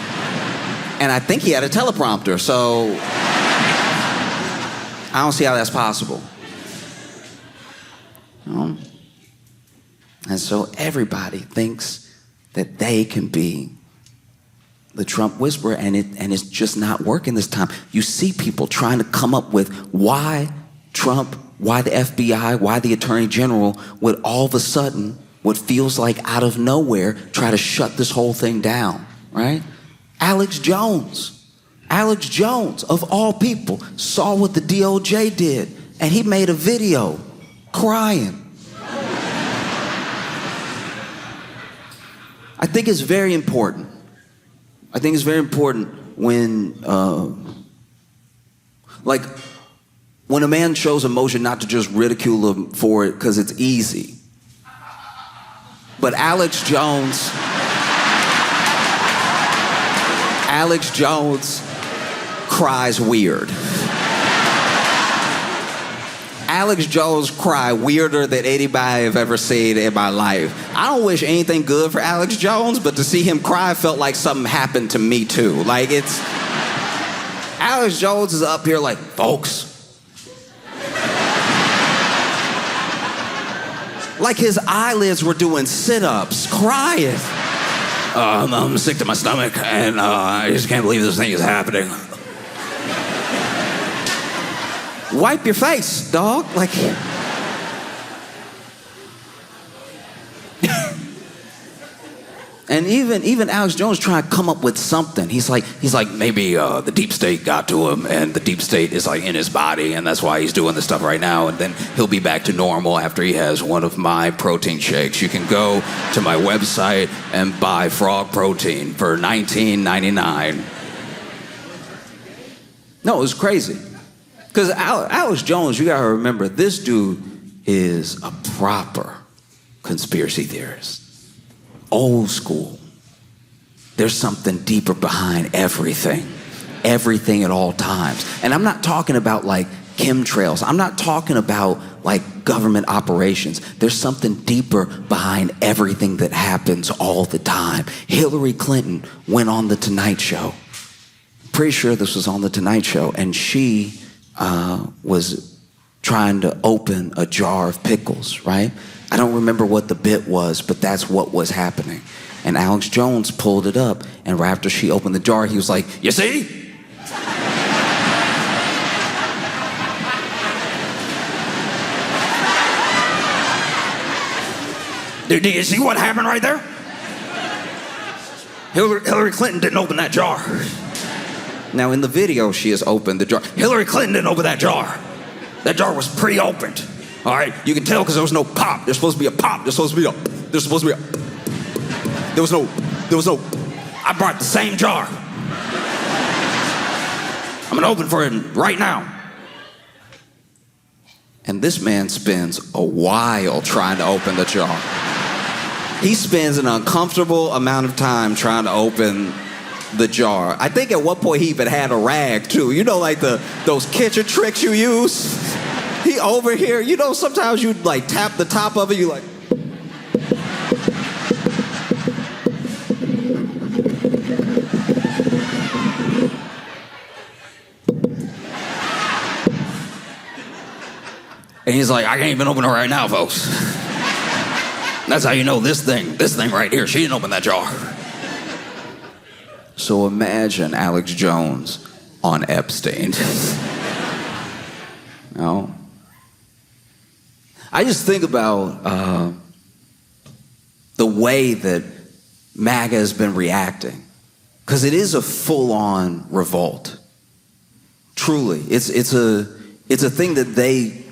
And I think he had a teleprompter, so I don't see how that's possible. And so everybody thinks that they can be the Trump whisperer, and it's just not working this time. You see people trying to come up with why Trump, why the FBI, why the Attorney General would all of a sudden, what feels like out of nowhere, try to shut this whole thing down, right? Alex Jones, of all people, saw what the DOJ did, and he made a video crying. I think it's very important. When, when a man shows emotion, not to just ridicule him for it because it's easy. But Alex Jones cries weird. Alex Jones cry weirder than anybody I've ever seen in my life. I don't wish anything good for Alex Jones, but to see him cry felt like something happened to me too. Like it's, Alex Jones is up here like, folks. Like his eyelids were doing sit-ups, crying. I'm sick to my stomach, and I just can't believe this thing is happening. Wipe your face, dog. Like, and even Alex Jones trying to come up with something. He's like maybe the deep state got to him, and the deep state is like in his body, and that's why he's doing this stuff right now. And then he'll be back to normal after he has one of my protein shakes. You can go to my website and buy frog protein for $19.99. No, it was crazy. Because Alex Jones, you gotta remember, this dude is a proper conspiracy theorist. Old school. There's something deeper behind everything at all times. And I'm not talking about like chemtrails. I'm not talking about like government operations. There's something deeper behind everything that happens all the time. Hillary Clinton went on The Tonight Show. Pretty sure this was on The Tonight Show, and she was trying to open a jar of pickles, right? I don't remember what the bit was, but that's what was happening. And Alex Jones pulled it up, and right after she opened the jar, he was like, you see? Do you see what happened right there? Hillary Clinton didn't open that jar. Now, in the video, she has opened the jar. Hillary Clinton didn't open that jar. That jar was pre-opened. All right? You can tell because there was no pop. There's supposed to be a pop. There was no, I brought the same jar. I'm going to open for it right now. And this man spends a while trying to open the jar. He spends an uncomfortable amount of time trying to open the jar. I think at one point he even had a rag too. You know, like those kitchen tricks you use? He over here, you know, sometimes you like tap the top of it, you like. he's like, I can't even open it right now, folks. That's how you know this thing right here, she didn't open that jar. So imagine Alex Jones on Epstein. No. I just think about the way that MAGA has been reacting, because it is a full-on revolt. Truly, it's a thing that they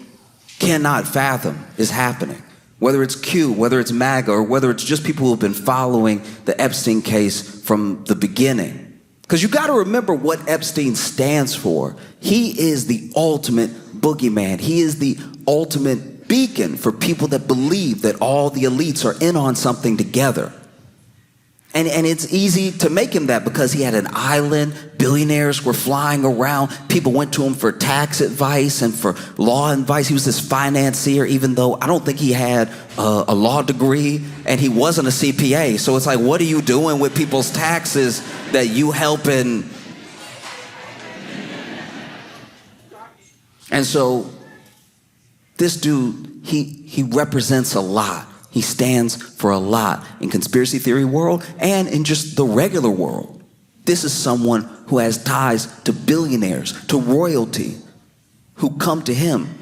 cannot fathom is happening. Whether it's Q, whether it's MAGA, or whether it's just people who have been following the Epstein case from the beginning. Because you got to remember what Epstein stands for. He is the ultimate boogeyman. He is the ultimate beacon for people that believe that all the elites are in on something together. And it's easy to make him that because he had an island, billionaires were flying around, people went to him for tax advice and for law advice. He was this financier, even though I don't think he had a law degree and he wasn't a CPA. So it's like, what are you doing with people's taxes that you helping? And so this dude, he represents a lot. He stands for a lot in conspiracy theory world and in just the regular world. This is someone who has ties to billionaires, to royalty, who come to him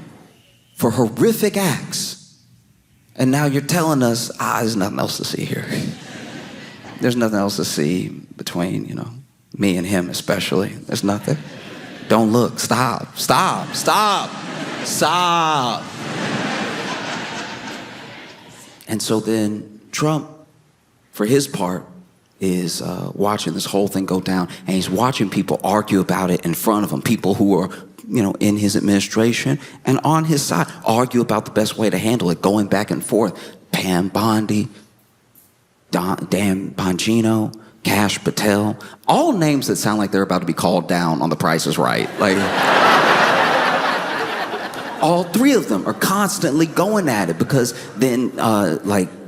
for horrific acts. And now you're telling us, there's nothing else to see here. There's nothing else to see between, me and him especially. There's nothing. Don't look. Stop. Stop. Stop. Stop. And so then Trump, for his part, is watching this whole thing go down, and he's watching people argue about it in front of him, people who are, in his administration and on his side, argue about the best way to handle it, going back and forth. Pam Bondi, Dan Bongino, Kash Patel, all names that sound like they're about to be called down on The Price is Right. All three of them are constantly going at it because then,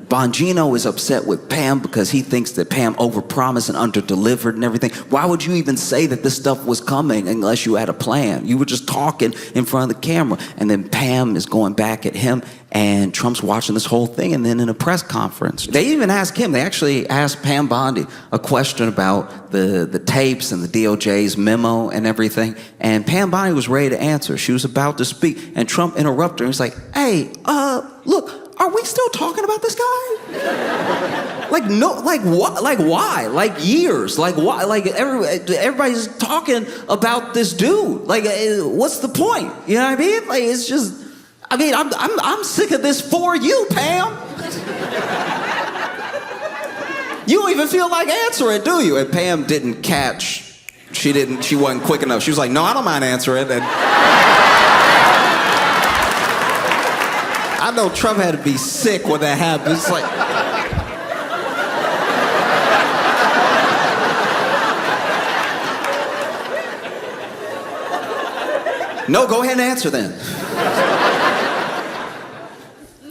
Bongino is upset with Pam because he thinks that Pam overpromised and underdelivered and everything. Why would you even say that this stuff was coming unless you had a plan? You were just talking in front of the camera. And then Pam is going back at him, and Trump's watching this whole thing. And then in a press conference, they even asked him, they actually asked Pam Bondi a question about the tapes and the DOJ's memo and everything. And Pam Bondi was ready to answer. She was about to speak, and Trump interrupted her. He's like, hey, look, are we still talking about this guy? What? Why? Years? Why? Everybody's talking about this dude. What's the point? You know what I mean? It's just, I'm sick of this for you, Pam. You don't even feel like answering, do you? And Pam didn't catch. She wasn't quick enough. She was like, no, I don't mind answering. And I know Trump had to be sick when that happened. It's like, no, go ahead and answer then.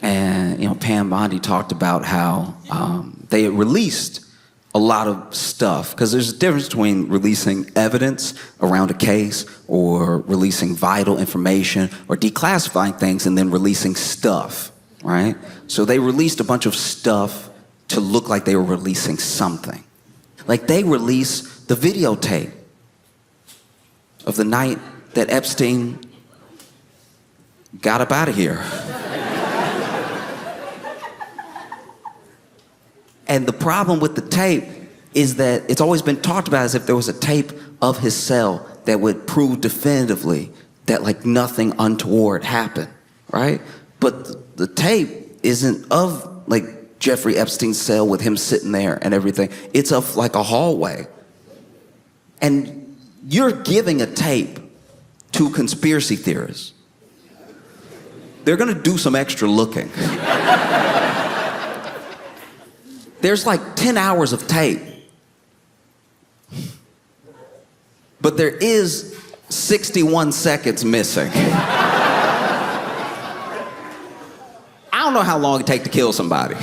And, Pam Bondi talked about how they had released a lot of stuff, because there's a difference between releasing evidence around a case or releasing vital information or declassifying things and then releasing stuff, right? So they released a bunch of stuff to look like they were releasing something. They released the videotape of the night that Epstein got up out of here. And the problem with the tape is that it's always been talked about as if there was a tape of his cell that would prove definitively that nothing untoward happened, right? But the tape isn't of Jeffrey Epstein's cell with him sitting there and everything. It's of a hallway. And you're giving a tape to conspiracy theorists. They're gonna do some extra looking. There's 10 hours of tape. But there is 61 seconds missing. I don't know how long it takes to kill somebody.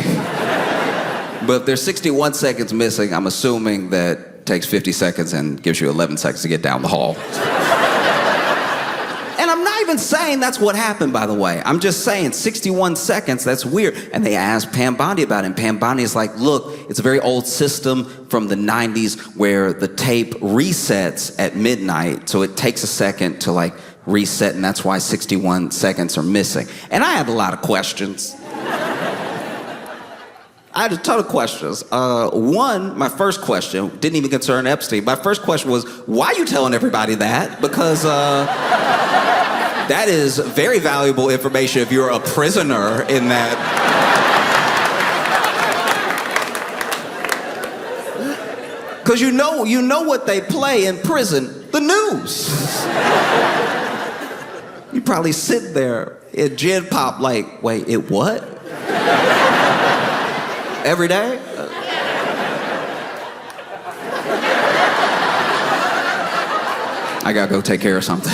But if there's 61 seconds missing, I'm assuming that it takes 50 seconds and gives you 11 seconds to get down the hall. And I'm not even even saying that's what happened, by the way. I'm just saying 61 seconds, that's weird. And they asked Pam Bondi about it. And Pam Bondi is like, look, it's a very old system from the 90s where the tape resets at midnight. So it takes a second to like reset, and that's why 61 seconds are missing. And I had a lot of questions. I had a ton of questions. One, my first question, didn't even concern Epstein. My first question was, why are you telling everybody that? Because that is very valuable information if you're a prisoner in that. Because you know what they play in prison, the news. You probably sit there in Gen Pop like, wait, it what? Every day? I gotta go take care of something.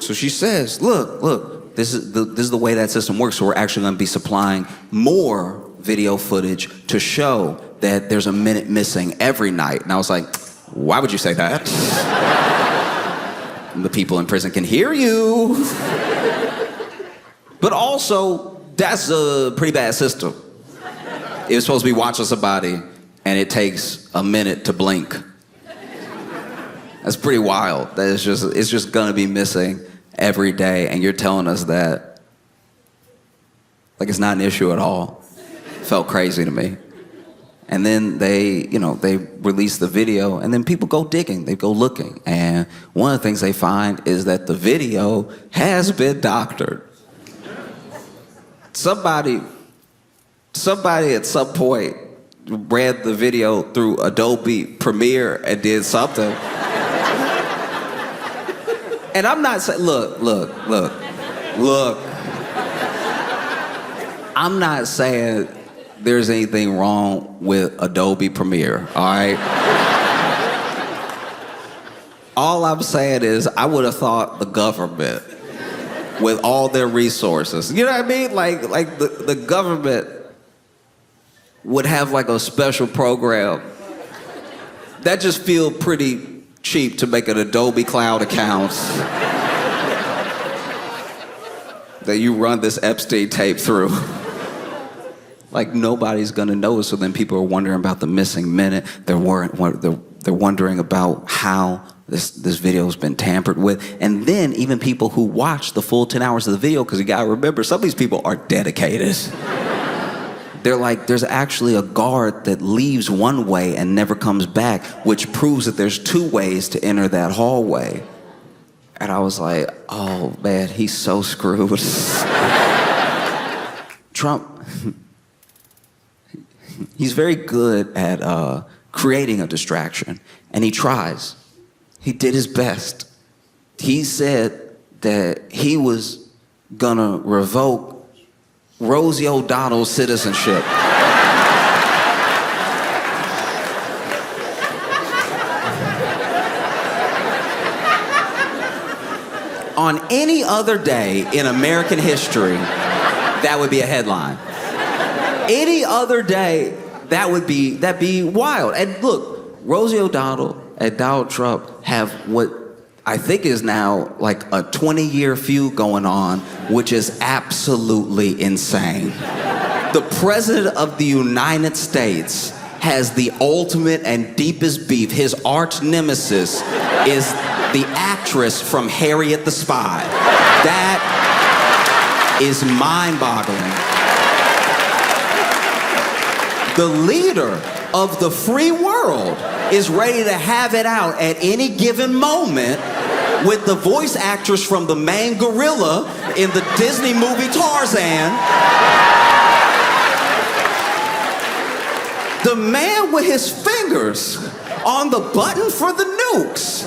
So she says, look, this is the way that system works, so we're actually gonna be supplying more video footage to show that there's a minute missing every night. And I was like, why would you say that? The people in prison can hear you. But also, that's a pretty bad system. It was supposed to be watching somebody, and it takes a minute to blink. That's pretty wild. That it's just gonna be missing every day, and you're telling us that like it's not an issue at all. Felt crazy to me. And then they release the video, and then people go digging, they go looking, and one of the things they find is that the video has been doctored. Somebody at some point ran the video through Adobe Premiere and did something. And I'm not saying, look. I'm not saying there's anything wrong with Adobe Premiere, all right? All I'm saying is I would have thought the government, with all their resources, you know what I mean? Like the government would have like a special program. That just feel pretty cheap to make an Adobe Cloud account that you run this Epstein tape through. Like nobody's gonna know, so then people are wondering about the missing minute. They're wondering about how this video's been tampered with. And then even people who watch the full 10 hours of the video, because you gotta remember, some of these people are dedicated. They're like, there's actually a guard that leaves one way and never comes back, which proves that there's two ways to enter that hallway. And I was like, oh man, he's so screwed. Trump, he's very good at creating a distraction, and he tries. He did his best. He said that he was gonna revoke Rosie O'Donnell's citizenship. On any other day in American history, that would be a headline. Any other day, that'd be wild. And look, Rosie O'Donnell and Donald Trump have what I think is now like a 20-year feud going on, which is absolutely insane. The President of the United States has the ultimate and deepest beef. His arch nemesis is the actress from Harriet the Spy. That is mind-boggling. The leader of the free world is ready to have it out at any given moment with the voice actress from the main gorilla in the Disney movie Tarzan. The man with his fingers on the button for the nukes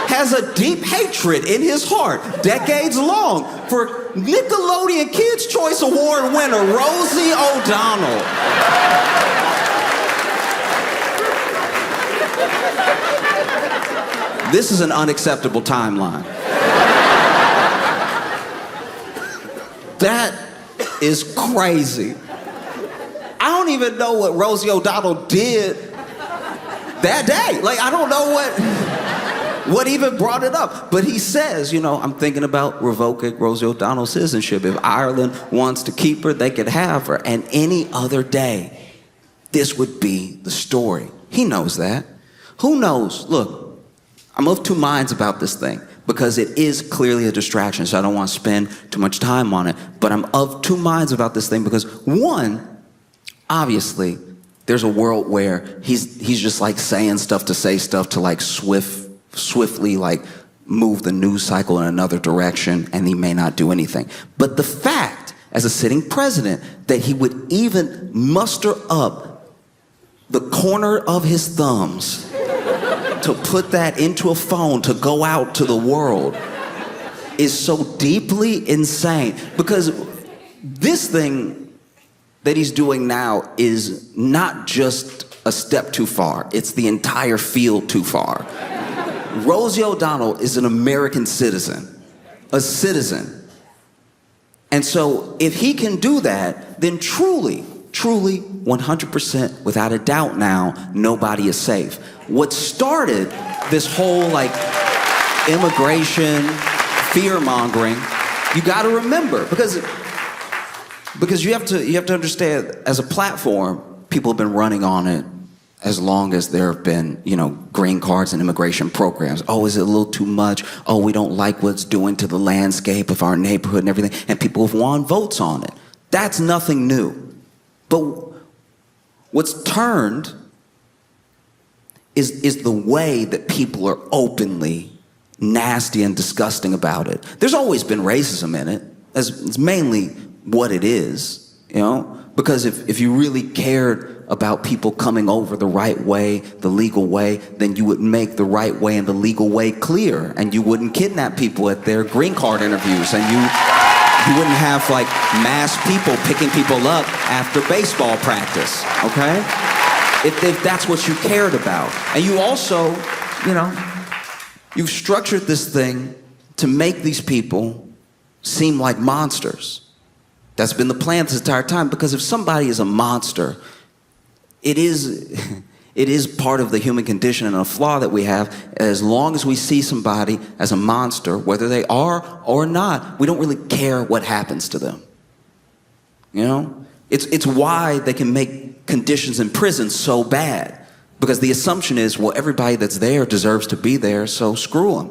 has a deep hatred in his heart, decades long, for Nickelodeon Kids' Choice Award winner Rosie O'Donnell. This is an unacceptable timeline. That is crazy. I don't even know what Rosie O'Donnell did that day. Like, I don't know what even brought it up? But he says, I'm thinking about revoking Rosie O'Donnell's citizenship. If Ireland wants to keep her, they could have her. And any other day, this would be the story. He knows that. Who knows? Look, I'm of two minds about this thing because it is clearly a distraction, so I don't want to spend too much time on it. But I'm of two minds about this thing because, one, obviously, there's a world where he's just like saying stuff to say stuff to like swiftly like move the news cycle in another direction, and he may not do anything. But the fact, as a sitting president, that he would even muster up the corner of his thumbs to put that into a phone to go out to the world is so deeply insane. Because this thing that he's doing now is not just a step too far, it's the entire field too far. Rosie O'Donnell is an American citizen, a citizen. And so if he can do that, then truly, 100% without a doubt now, nobody is safe. What started this whole like immigration, fear-mongering, you gotta remember, because you have to understand, as a platform, people have been running on it as long as there have been, green cards and immigration programs. Oh, is it a little too much? Oh, we don't like what it's doing to the landscape of our neighborhood and everything. And people have won votes on it. That's nothing new. But what's turned is the way that people are openly nasty and disgusting about it. There's always been racism in it. It's mainly what it is, because if you really cared about people coming over the right way, the legal way, then you would make the right way and the legal way clear, and you wouldn't kidnap people at their green card interviews, and you wouldn't have like mass people picking people up after baseball practice, okay? If that's what you cared about. And you also, you've structured this thing to make these people seem like monsters. That's been the plan this entire time, because if somebody is a monster, it is part of the human condition and a flaw that we have. As long as we see somebody as a monster, whether they are or not, we don't really care what happens to them. It's why they can make conditions in prison so bad, because the assumption is, well, everybody that's there deserves to be there, so screw them,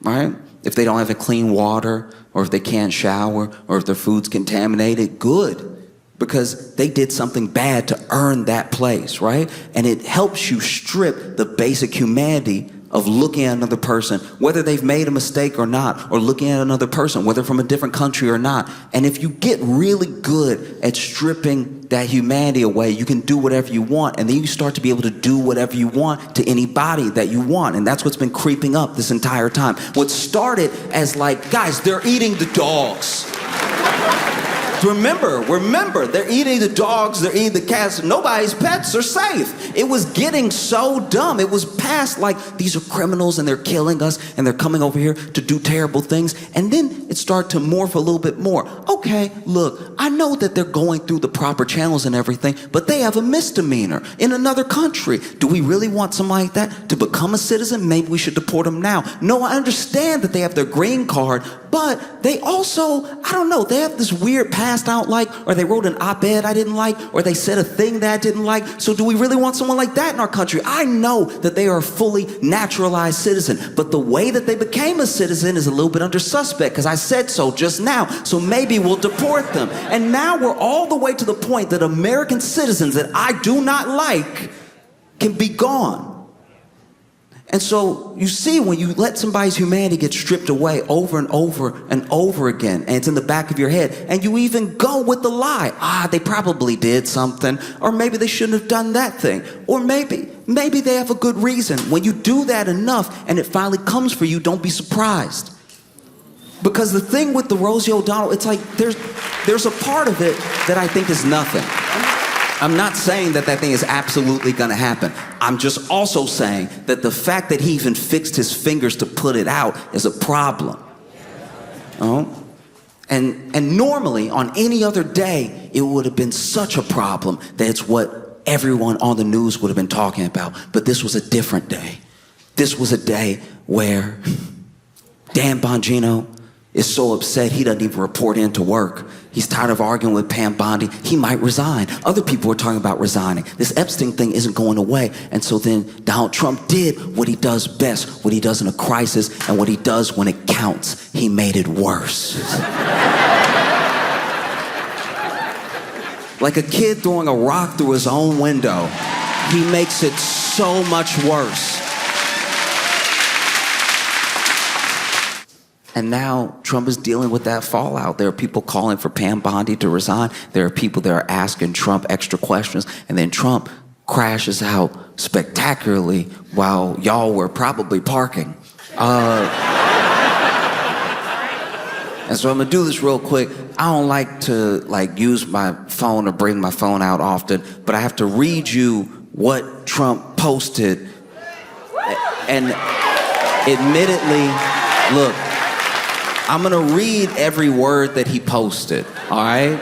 right? If they don't have clean water, or if they can't shower, or if their food's contaminated, good, because they did something bad to earn that place, right? And it helps you strip the basic humanity of looking at another person, whether they've made a mistake or not, or looking at another person, whether from a different country or not. And if you get really good at stripping that humanity away, you can do whatever you want, and then you start to be able to do whatever you want to anybody that you want. And that's what's been creeping up this entire time. What started as like, guys, they're eating the dogs. Remember, they're eating the dogs, they're eating the cats. Nobody's pets are safe. It was getting so dumb. It was past like, these are criminals and they're killing us and they're coming over here to do terrible things. And then it started to morph a little bit more. Okay, look, I know that they're going through the proper channels and everything, but they have a misdemeanor in another country. Do we really want somebody like that to become a citizen? Maybe we should deport them now. No, I understand that they have their green card, but they also, I don't know, they have this weird past out like, or they wrote an op-ed I didn't like, or they said a thing that I didn't like. So do we really want someone like that in our country? I know that they are a fully naturalized citizen, but the way that they became a citizen is a little bit under suspect, because I said so just now. So maybe we'll deport them. And now we're all the way to the point that American citizens that I do not like can be gone. And so you see, when you let somebody's humanity get stripped away over and over and over again, and it's in the back of your head, and you even go with the lie. They probably did something, or maybe they shouldn't have done that thing, or maybe they have a good reason. When you do that enough and it finally comes for you, don't be surprised. Because the thing with the Rosie O'Donnell, it's like there's a part of it that I think is nothing. I'm not saying that thing is absolutely gonna happen. I'm just also saying that the fact that he even fixed his fingers to put it out is a problem. And normally, on any other day, it would have been such a problem that it's what everyone on the news would have been talking about. But this was a different day. this was a day where Dan Bongino is so upset he doesn't even report into work. He's tired of arguing with Pam Bondi. He might resign. Other people are talking about resigning. This Epstein thing isn't going away. And so then Donald Trump did what he does best, what he does in a crisis, and what he does when it counts. He made it worse. Like a kid throwing a rock through his own window. He makes it so much worse. And now Trump is dealing with that fallout. There are people calling for Pam Bondi to resign. There are people that are asking Trump extra questions. And then Trump crashes out spectacularly while y'all were probably parking. And so I'm gonna do this real quick. I don't like to use my phone or bring my phone out often, but I have to read you what Trump posted. And admittedly, look, I'm gonna read every word that he posted, all right?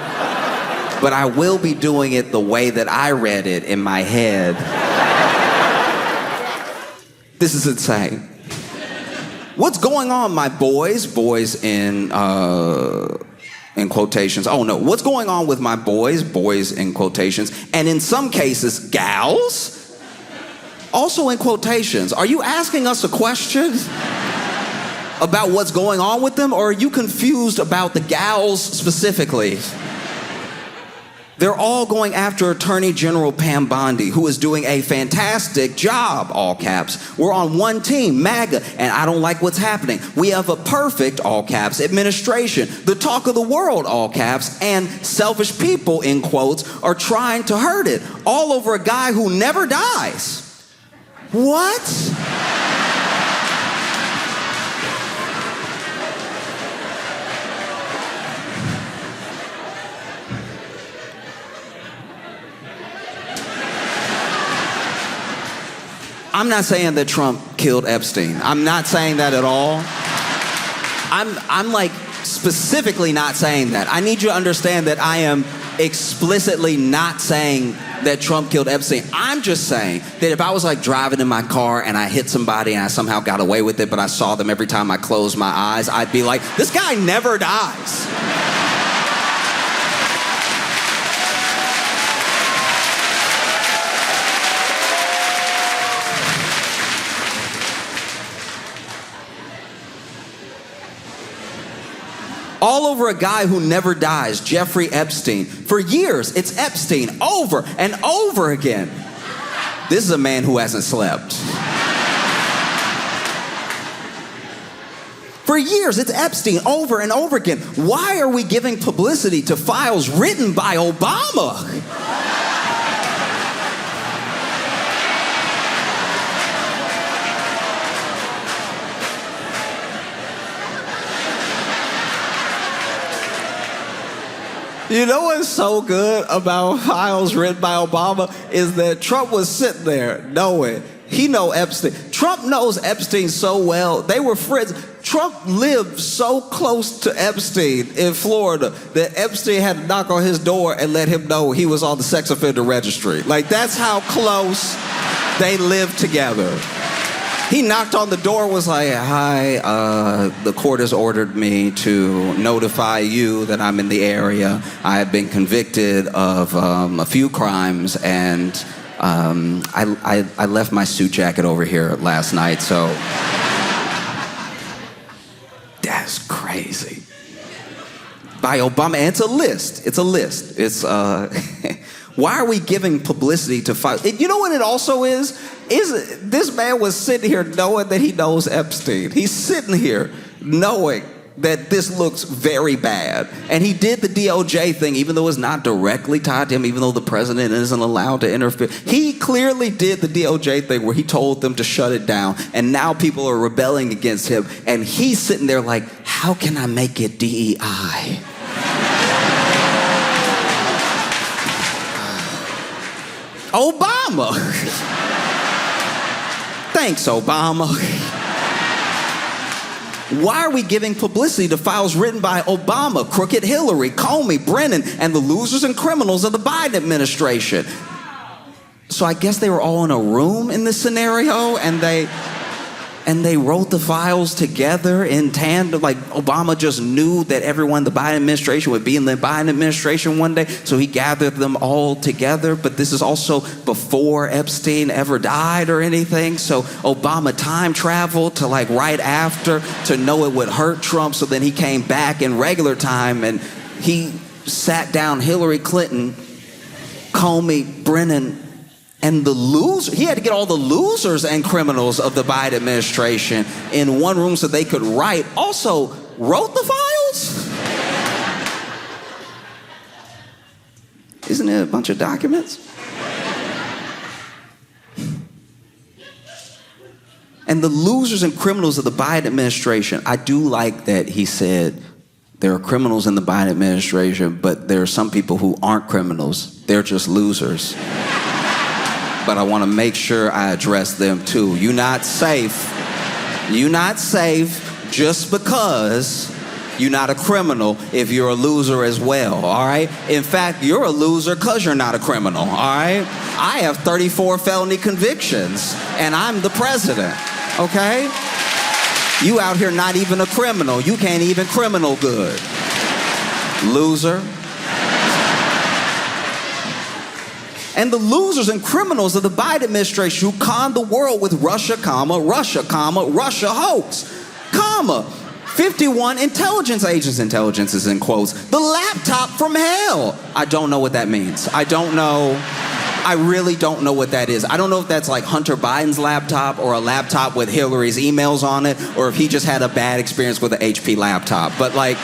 But I will be doing it the way that I read it in my head. This is insane. What's going on, my boys? Boys in quotations. Oh no, what's going on with my boys? Boys in quotations. And in some cases, gals? Also in quotations. Are you asking us a question about what's going on with them, or are you confused about the gals specifically? They're all going after Attorney General Pam Bondi, who is doing a fantastic job, all caps. We're on one team, MAGA, and I don't like what's happening. We have a perfect, all caps, administration. The talk of the world, all caps, and selfish people, in quotes, are trying to hurt it, all over a guy who never dies. What? I'm not saying that Trump killed Epstein. I'm not saying that at all. I'm like specifically not saying that. I need you to understand that I am explicitly not saying that Trump killed Epstein. I'm just saying that if I was like driving in my car and I hit somebody and I somehow got away with it, but I saw them every time I closed my eyes, I'd be like, this guy never dies. All over a guy who never dies, Jeffrey Epstein. For years, it's Epstein over and over again. This is a man who hasn't slept. For years, it's Epstein over and over again. Why are we giving publicity to files written by Obama? You know what's so good about files written by Obama is that Trump was sitting there knowing he know Epstein. Trump knows Epstein so well. They were friends. Trump lived so close to Epstein in Florida that Epstein had to knock on his door and let him know he was on the sex offender registry. Like, that's how close they lived together. He knocked on the door, was like, hi, the court has ordered me to notify you that I'm in the area. I have been convicted of a few crimes, and I left my suit jacket over here last night, so that's crazy. By Obama, and it's a list. It's a list. It's why are we giving publicity to files? You know what it also is this man was sitting here knowing that he knows Epstein. He's sitting here knowing that this looks very bad. And he did the DOJ thing, even though it's not directly tied to him, even though the president isn't allowed to interfere. He clearly did the DOJ thing where he told them to shut it down. And now people are rebelling against him. And he's sitting there like, how can I make it DEI? Obama. Thanks, Obama. Why are we giving publicity to files written by Obama, Crooked Hillary, Comey, Brennan, and the losers and criminals of the Biden administration? So I guess they were all in a room in this scenario, and and they wrote the files together in tandem. Like Obama just knew that everyone in the Biden administration would be in the Biden administration one day, so he gathered them all together. But this is also before Epstein ever died or anything, so Obama time traveled to like right after to know it would hurt Trump, so then he came back in regular time and he sat down Hillary Clinton, Comey, Brennan, and the loser. He had to get all the losers and criminals of the Biden administration in one room so they could write. Also, wrote the files? Isn't it a bunch of documents? And the losers and criminals of the Biden administration, I do like that he said there are criminals in the Biden administration, but there are some people who aren't criminals. They're just losers. But I want to make sure I address them too. You're not safe. You're not safe just because you're not a criminal if you're a loser as well, all right? In fact, you're a loser because you're not a criminal, all right? I have 34 felony convictions, and I'm the president, okay? You out here not even a criminal. You can't even criminal good. Loser. And the losers and criminals of the Biden administration who conned the world with Russia, Russia hoax, 51 intelligence agents, intelligence is in quotes, the laptop from hell. I don't know what that means. I don't know. I really don't know what that is. I don't know if that's like Hunter Biden's laptop or a laptop with Hillary's emails on it, or if he just had a bad experience with an HP laptop. But like,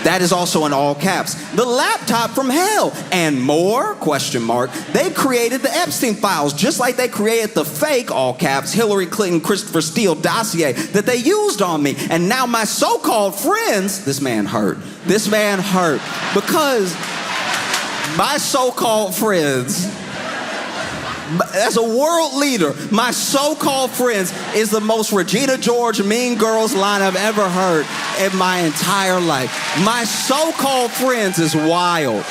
that is also in all caps. The laptop from hell and more, question mark. They created the Epstein files just like they created the fake, all caps, Hillary Clinton, Christopher Steele dossier that they used on me. And now my so-called friends, this man hurt because my so-called friends, as a world leader, my so-called friends is the most Regina George Mean Girls line I've ever heard in my entire life. My so-called friends is wild.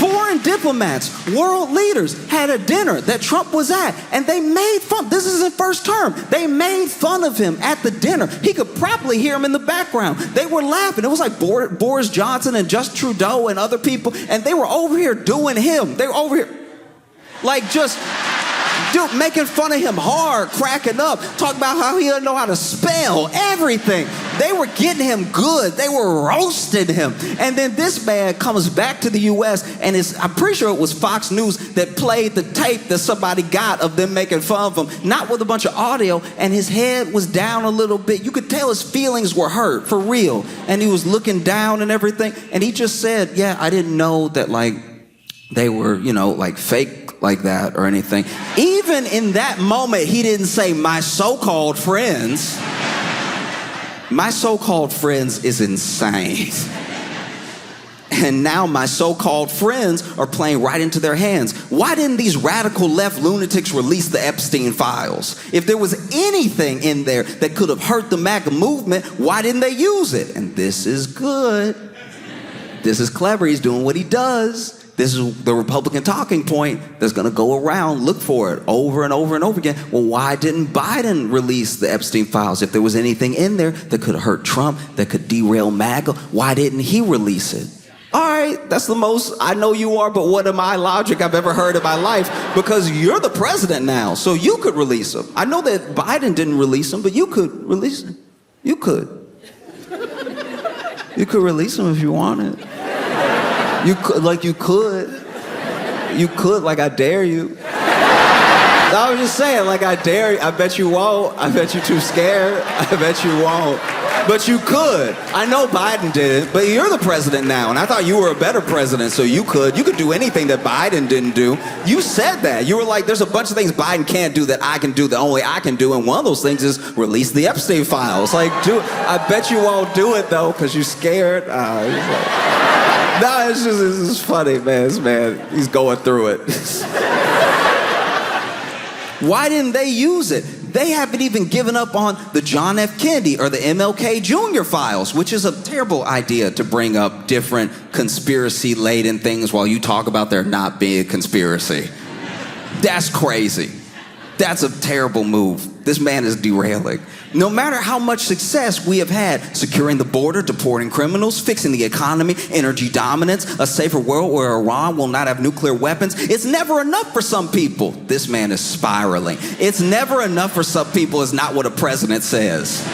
Foreign diplomats, world leaders had a dinner that Trump was at, and they made fun. This is his first term. They made fun of him at the dinner. He could probably hear him in the background. They were laughing. It was like Boris Johnson and Justin Trudeau and other people, and they were over here doing him. They were over here like just making fun of him hard, cracking up, talking about how he doesn't know how to spell, everything. They were getting him good. They were roasting him. And then this man comes back to the U.S. and I'm pretty sure it was Fox News that played the tape that somebody got of them making fun of him, not with a bunch of audio, and his head was down a little bit. You could tell his feelings were hurt, for real. And he was looking down and everything. And he just said, yeah, I didn't know that, like, they were, like fake like that or anything. Even in that moment, he didn't say my so-called friends. My so-called friends is insane. And now my so-called friends are playing right into their hands. Why didn't these radical left lunatics release the Epstein files? If there was anything in there that could have hurt the MAGA movement, why didn't they use it? And this is good. This is clever. He's doing what he does. This is the Republican talking point that's going to go around, look for it over and over and over again. Well, why didn't Biden release the Epstein files? If there was anything in there that could hurt Trump, that could derail MAGA, why didn't he release it? All right, that's the most I know you are, but what am I logic I've ever heard in my life? Because you're the president now, so you could release them. I know that Biden didn't release them, but you could release them. You could. You could release them if you wanted. You could, like I dare you. I was just saying, like I dare you. I bet you won't. I bet you're too scared. I bet you won't. But you could. I know Biden did it, but you're the president now, and I thought you were a better president, so you could. You could do anything that Biden didn't do. You said that. You were like, there's a bunch of things Biden can't do that I can do, that only I can do, and one of those things is release the Epstein files. Like, I bet you won't do it, though, because you're scared. No, it's just funny, man. This man, he's going through it. Why didn't they use it? They haven't even given up on the John F. Kennedy or the MLK Jr. files, which is a terrible idea to bring up different conspiracy-laden things while you talk about there not being a conspiracy. That's crazy. That's a terrible move. This man is derailing. No matter how much success we have had securing the border, deporting criminals, fixing the economy, energy dominance, a safer world where Iran will not have nuclear weapons, it's never enough for some people. This man is spiraling. It's never enough for some people is not what a president says.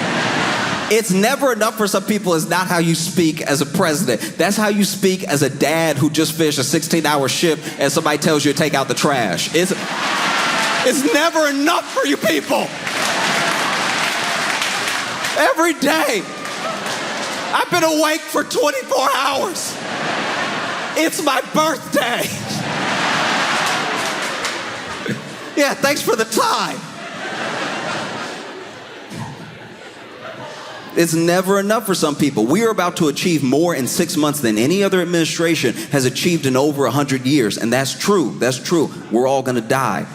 It's never enough for some people is not how you speak as a president. That's how you speak as a dad who just finished a 16-hour shift and somebody tells you to take out the trash. It's never enough for you people. Every day, I've been awake for 24 hours. It's my birthday. Yeah, thanks for the time. It's never enough for some people. We are about to achieve more in 6 months than any other administration has achieved in over 100 years. And that's true. That's true. We're all going to die.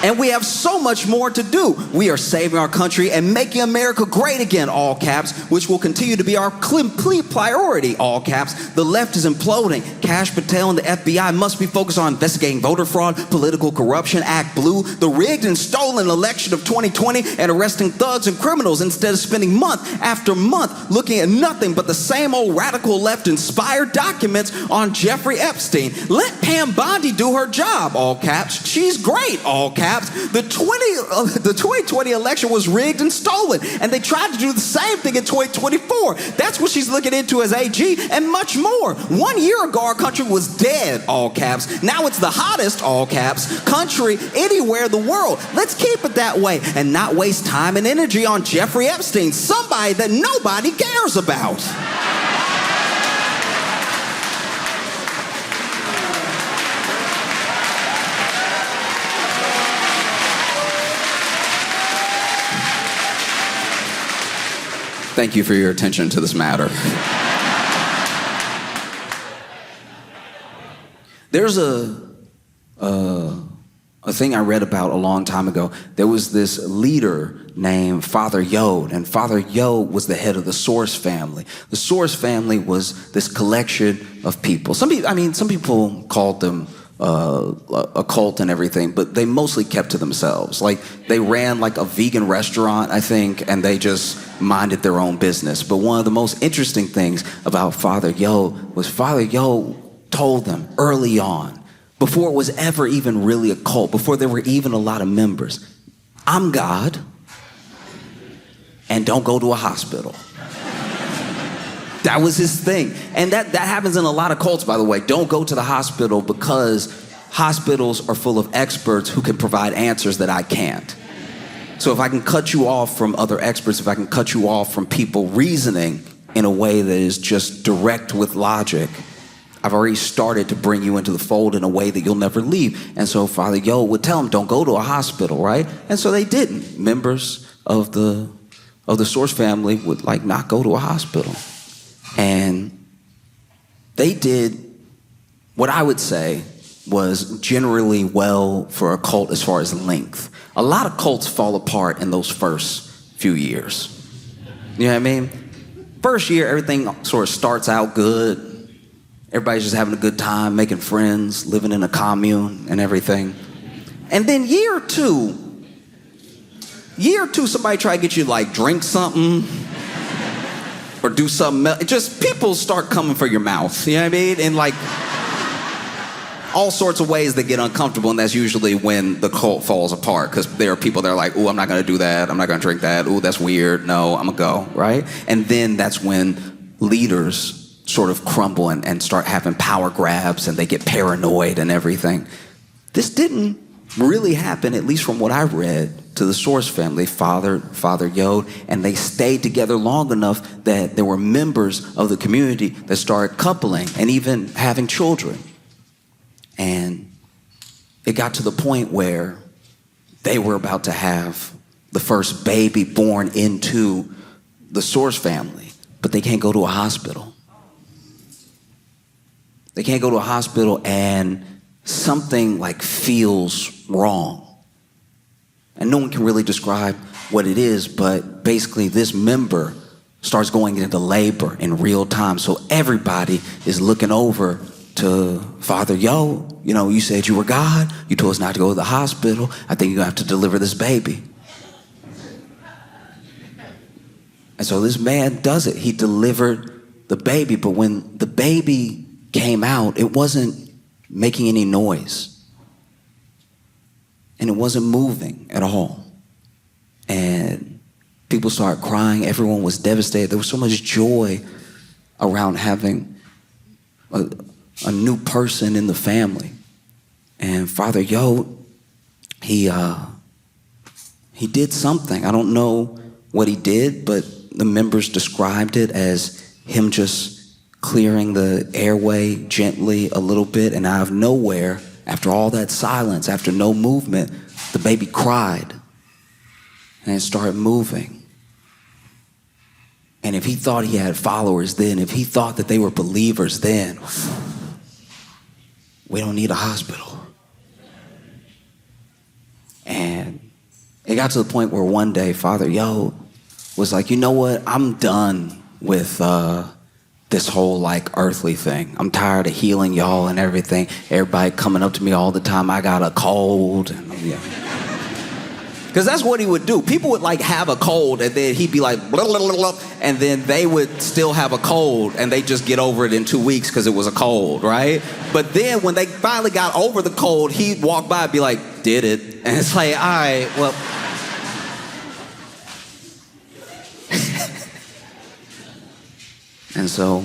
And we have so much more to do. We are saving our country and making America great again, all caps, which will continue to be our complete priority, all caps. The left is imploding. Kash Patel and the FBI must be focused on investigating voter fraud, political corruption, Act Blue, the rigged and stolen election of 2020, and arresting thugs and criminals instead of spending month after month looking at nothing but the same old radical left-inspired documents on Jeffrey Epstein. Let Pam Bondi do her job, all caps. She's great, all caps. The 2020 election was rigged and stolen, and they tried to do the same thing in 2024. That's what she's looking into as AG, and much more. 1 year ago, our country was dead, all caps. Now it's the hottest, all caps, country anywhere in the world. Let's keep it that way and not waste time and energy on Jeffrey Epstein, somebody that nobody cares about. Thank you for your attention to this matter. There's a thing I read about a long time ago. There was this leader named Father Yod, and Father Yod was the head of the Source family. The Source family was this collection of people. Some people called them a cult and everything, but they mostly kept to themselves. Like, they ran like a vegan restaurant, I think, and they just minded their own business. But one of the most interesting things about Father Yod was Father Yod told them early on, before it was ever even really a cult, before there were even a lot of members, I'm God, and don't go to a hospital. That was his thing. And that happens in a lot of cults, by the way. Don't go to the hospital because hospitals are full of experts who can provide answers that I can't. So if I can cut you off from other experts, if I can cut you off from people reasoning in a way that is just direct with logic, I've already started to bring you into the fold in a way that you'll never leave. And so Father Yod would tell them, don't go to a hospital, right? And so they didn't. Members of the Source family would not go to a hospital. And they did what I would say was generally well for a cult as far as length. A lot of cults fall apart in those first few years. You know what I mean? First year, everything sort of starts out good. Everybody's just having a good time, making friends, living in a commune and everything. And then year two, somebody try to get you to drink something or do something else. Just people start coming for your mouth, you know what I mean? And all sorts of ways that get uncomfortable, and that's usually when the cult falls apart, because there are people that are like, ooh, I'm not gonna do that, I'm not gonna drink that, ooh, that's weird, no, I'm gonna go, right? And then that's when leaders sort of crumble and start having power grabs, and they get paranoid and everything. This didn't really happen, at least from what I read, to the Source family, Father Yod, and they stayed together long enough that there were members of the community that started coupling and even having children. And it got to the point where they were about to have the first baby born into the Source family, but they can't go to a hospital. They can't go to a hospital, and something feels wrong. And no one can really describe what it is, but basically this member starts going into labor in real time. So everybody is looking over to Father, yo, you said you were God. You told us not to go to the hospital. I think you're going to have to deliver this baby. And so this man does it. He delivered the baby. But when the baby came out, it wasn't making any noise. And it wasn't moving at all. And people started crying. Everyone was devastated. There was so much joy around having a new person in the family. And Father Yo, he did something. I don't know what he did, but the members described it as him just clearing the airway gently a little bit, and out of nowhere, after all that silence, after no movement, the baby cried and it started moving. And if he thought he had followers then, if he thought that they were believers then, we don't need a hospital. And it got to the point where one day Father Yo was like, you know what? I'm done with this whole earthly thing. I'm tired of healing y'all and everything. Everybody coming up to me all the time. I got a cold. Because that's what he would do. People would have a cold and then he'd be like, blah, blah, blah, blah, and then they would still have a cold and they just get over it in 2 weeks because it was a cold, right? But then when they finally got over the cold, he'd walk by and be like, did it? And it's like, all right, well. And so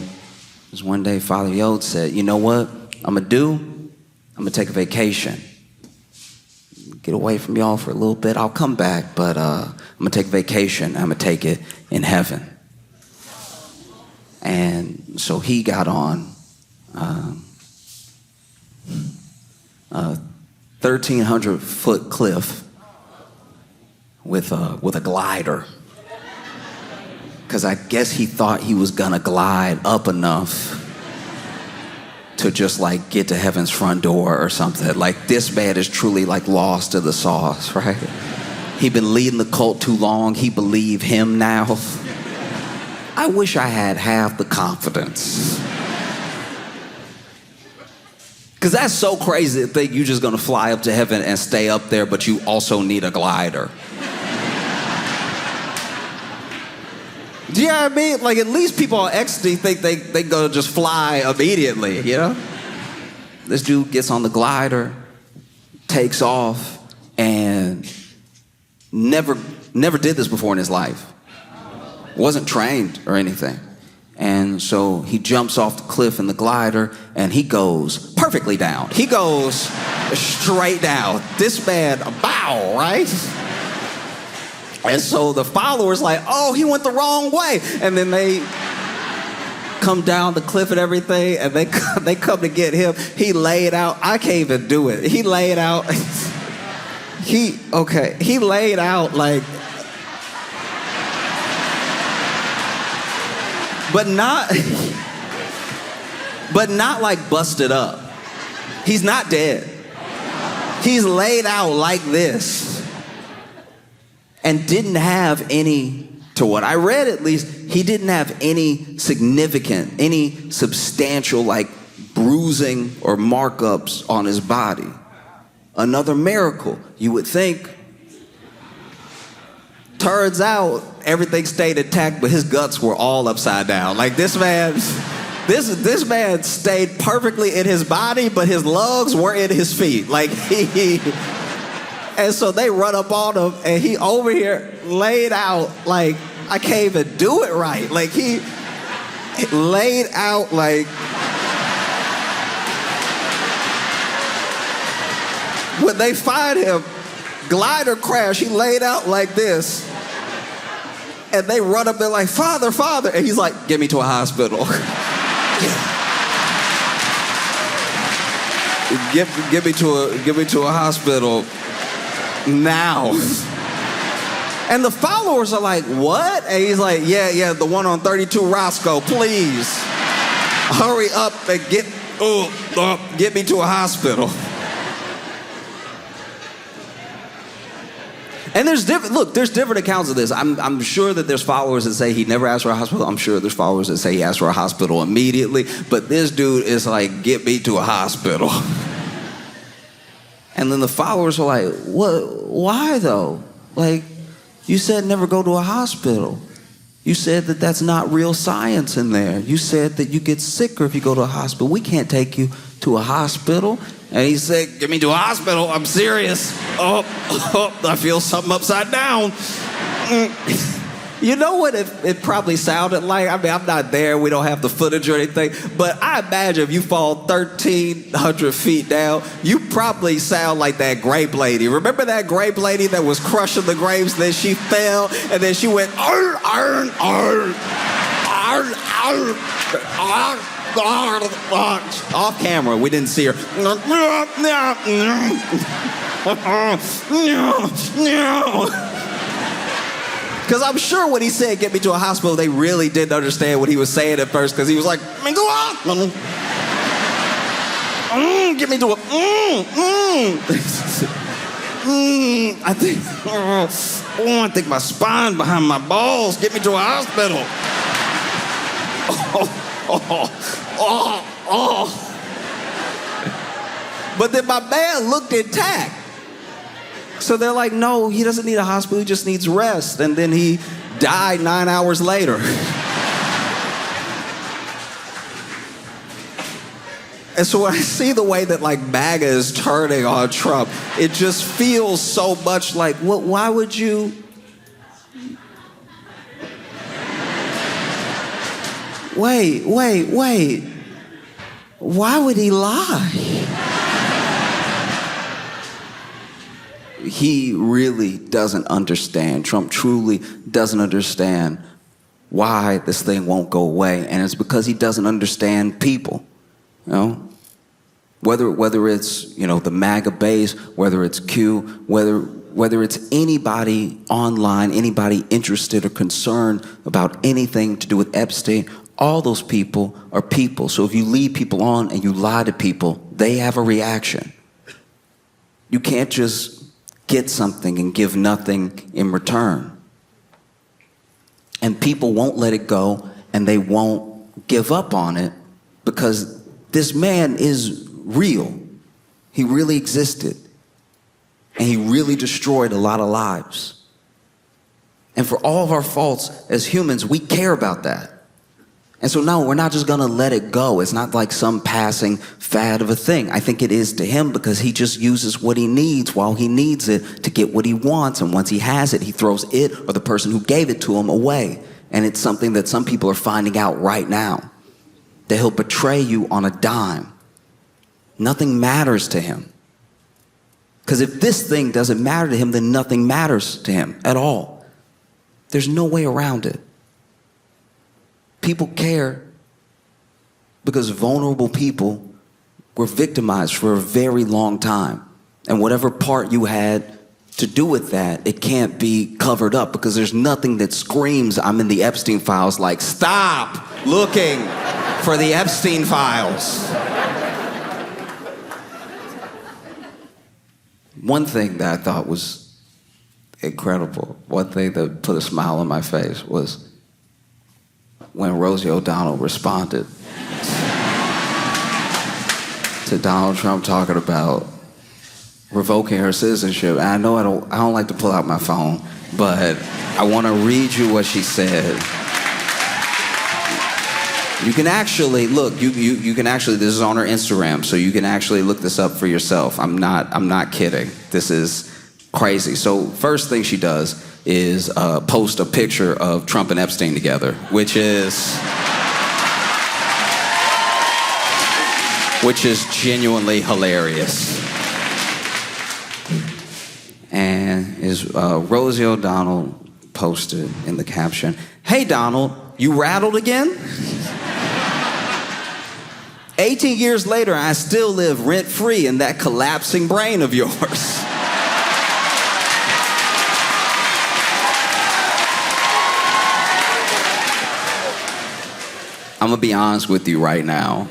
this one day Father Yod said, you know what I'm going to do? I'm going to take a vacation. Get away from y'all for a little bit. I'll come back, but I'm going to take a vacation. I'm going to take it in heaven. And so he got on a 1,300-foot cliff with a glider. Because I guess he thought he was going to glide up enough to just get to heaven's front door or something. This man is truly lost to the sauce, right? He'd been leading the cult too long. He believed him now. I wish I had half the confidence. Because that's so crazy to think you're just going to fly up to heaven and stay up there, but you also need a glider. Do you know what I mean? At least people on ecstasy think they gonna just fly immediately, This dude gets on the glider, takes off, and never did this before in his life. Wasn't trained or anything. And so he jumps off the cliff in the glider and he goes perfectly down. He goes straight down. This man, bow, right? And so the followers oh, he went the wrong way. And then they come down the cliff and everything, and they come to get him. He laid out. I can't even do it. He laid out. He laid out but not busted up. He's not dead. He's laid out like this. And didn't have any, to what I read at least, he didn't have any significant, any substantial bruising or markups on his body. Another miracle, you would think. Turns out everything stayed intact, but his guts were all upside down. This man stayed perfectly in his body, but his lungs were in his feet. And so they run up on him, and he over here laid out I can't even do it right. He laid out when they find him, glider crash, he laid out like this. And they run up there Father, Father. And he's like, get me to a hospital. Get me to a hospital. Now. And the followers are like, what? And he's like, yeah, the one on 32 Roscoe, please. Hurry up and get me to a hospital. And there's different accounts of this. I'm sure that there's followers that say he never asked for a hospital. I'm sure there's followers that say he asked for a hospital immediately. But this dude is like, get me to a hospital. And then the followers are like, what? Why though? Like, you said never go to a hospital. You said that that's not real science in there. You said that you get sicker if you go to a hospital. We can't take you to a hospital. And he said, get me to a hospital. I'm serious. Oh, I feel something upside down. You know what it probably sounded like? I mean, I'm not there. We don't have the footage or anything. But I imagine if you fall 1,300 feet down, you probably sound like that grape lady. Remember that grape lady that was crushing the grapes? Then she fell, and then she went, arr, arr, arr, arr, arr, arr. Off camera, we didn't see her. Because I'm sure when he said, get me to a hospital, they really didn't understand what he was saying at first, because he was like, go on. Get me to a, I think my spine behind my balls, get me to a hospital. But then my man looked intact. So they're like, no, he doesn't need a hospital, he just needs rest. And then he died 9 hours later. And so when I see the way that like MAGA is turning on Trump, it just feels so much like, why would you? Wait. Why would he lie? He really doesn't understand. Trump truly doesn't understand why this thing won't go away. And it's because he doesn't understand people, you know? Whether it's, you know, the MAGA base, whether it's Q, whether it's anybody online, anybody interested or concerned about anything to do with Epstein, all those people are people. So if you lead people on and you lie to people, they have a reaction. You can't just get something and give nothing in return. And people won't let it go, and they won't give up on it, because this man is real. He really existed. And he really destroyed a lot of lives. And for all of our faults as humans, we care about that. And so no, we're not just gonna let it go. It's not like some passing fad of a thing. I think it is to him, because he just uses what he needs while he needs it to get what he wants. And once he has it, he throws it or the person who gave it to him away. And it's something that some people are finding out right now, that he'll betray you on a dime. Nothing matters to him. Because if this thing doesn't matter to him, then nothing matters to him at all. There's no way around it. People care because vulnerable people were victimized for a very long time. And whatever part you had to do with that, it can't be covered up, because there's nothing that screams, I'm in the Epstein files, like, stop looking for the Epstein files. One thing that I thought was incredible, one thing that put a smile on my face, was when Rosie O'Donnell responded to Donald Trump talking about revoking her citizenship. And I know I don't like to pull out my phone, but I want to read you what she said. You can actually look. You can actually. This is on her Instagram, so you can actually look this up for yourself. I'm not kidding. This is crazy. So first thing she does is post a picture of Trump and Epstein together, which is genuinely hilarious. And is Rosie O'Donnell posted in the caption, "Hey Donald, you rattled again? 18 years later, I still live rent-free in that collapsing brain of yours." I'm gonna be honest with you right now.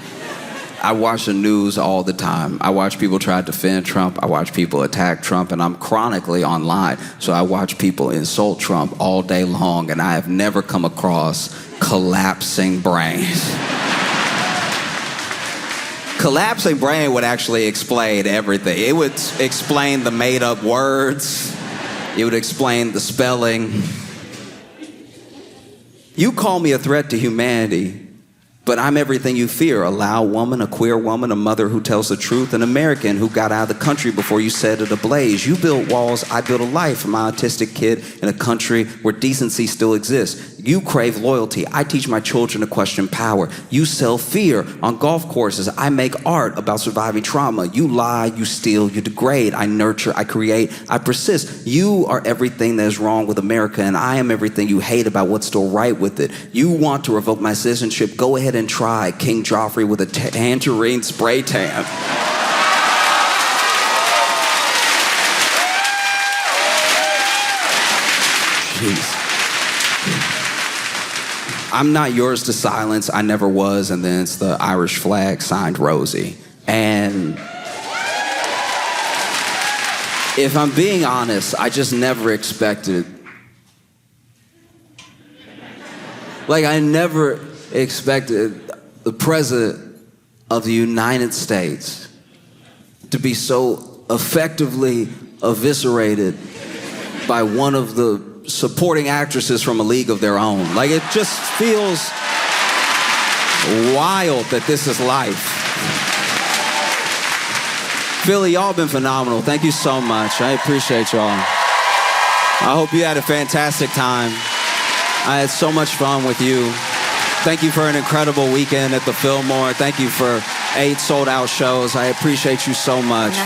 I watch the news all the time. I watch people try to defend Trump. I watch people attack Trump, and I'm chronically online. So I watch people insult Trump all day long, and I have never come across collapsing brains. Collapsing brain would actually explain everything. It would explain the made-up words. It would explain the spelling. You call me a threat to humanity, but I'm everything you fear. A loud woman, a queer woman, a mother who tells the truth, an American who got out of the country before you set it ablaze. You built walls, I built a life for my autistic kid in a country where decency still exists. You crave loyalty, I teach my children to question power. You sell fear on golf courses, I make art about surviving trauma. You lie, you steal, you degrade. I nurture, I create, I persist. You are everything that is wrong with America, and I am everything you hate about what's still right with it. You want to revoke my citizenship, go ahead and try King Joffrey with a tangerine spray tan. Jeez. I'm not yours to silence, I never was, and then it's the Irish flag signed Rosie. And if I'm being honest, I just never expected. Like, I never expected the President of the United States to be so effectively eviscerated by one of the supporting actresses from A League of Their Own. Like, it just feels wild that this is life. Philly, y'all been phenomenal. Thank you so much. I appreciate y'all. I hope you had a fantastic time. I had so much fun with you. Thank you for an incredible weekend at the Fillmore. Thank you for 8 sold-out shows. I appreciate you so much.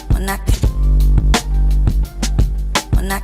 When I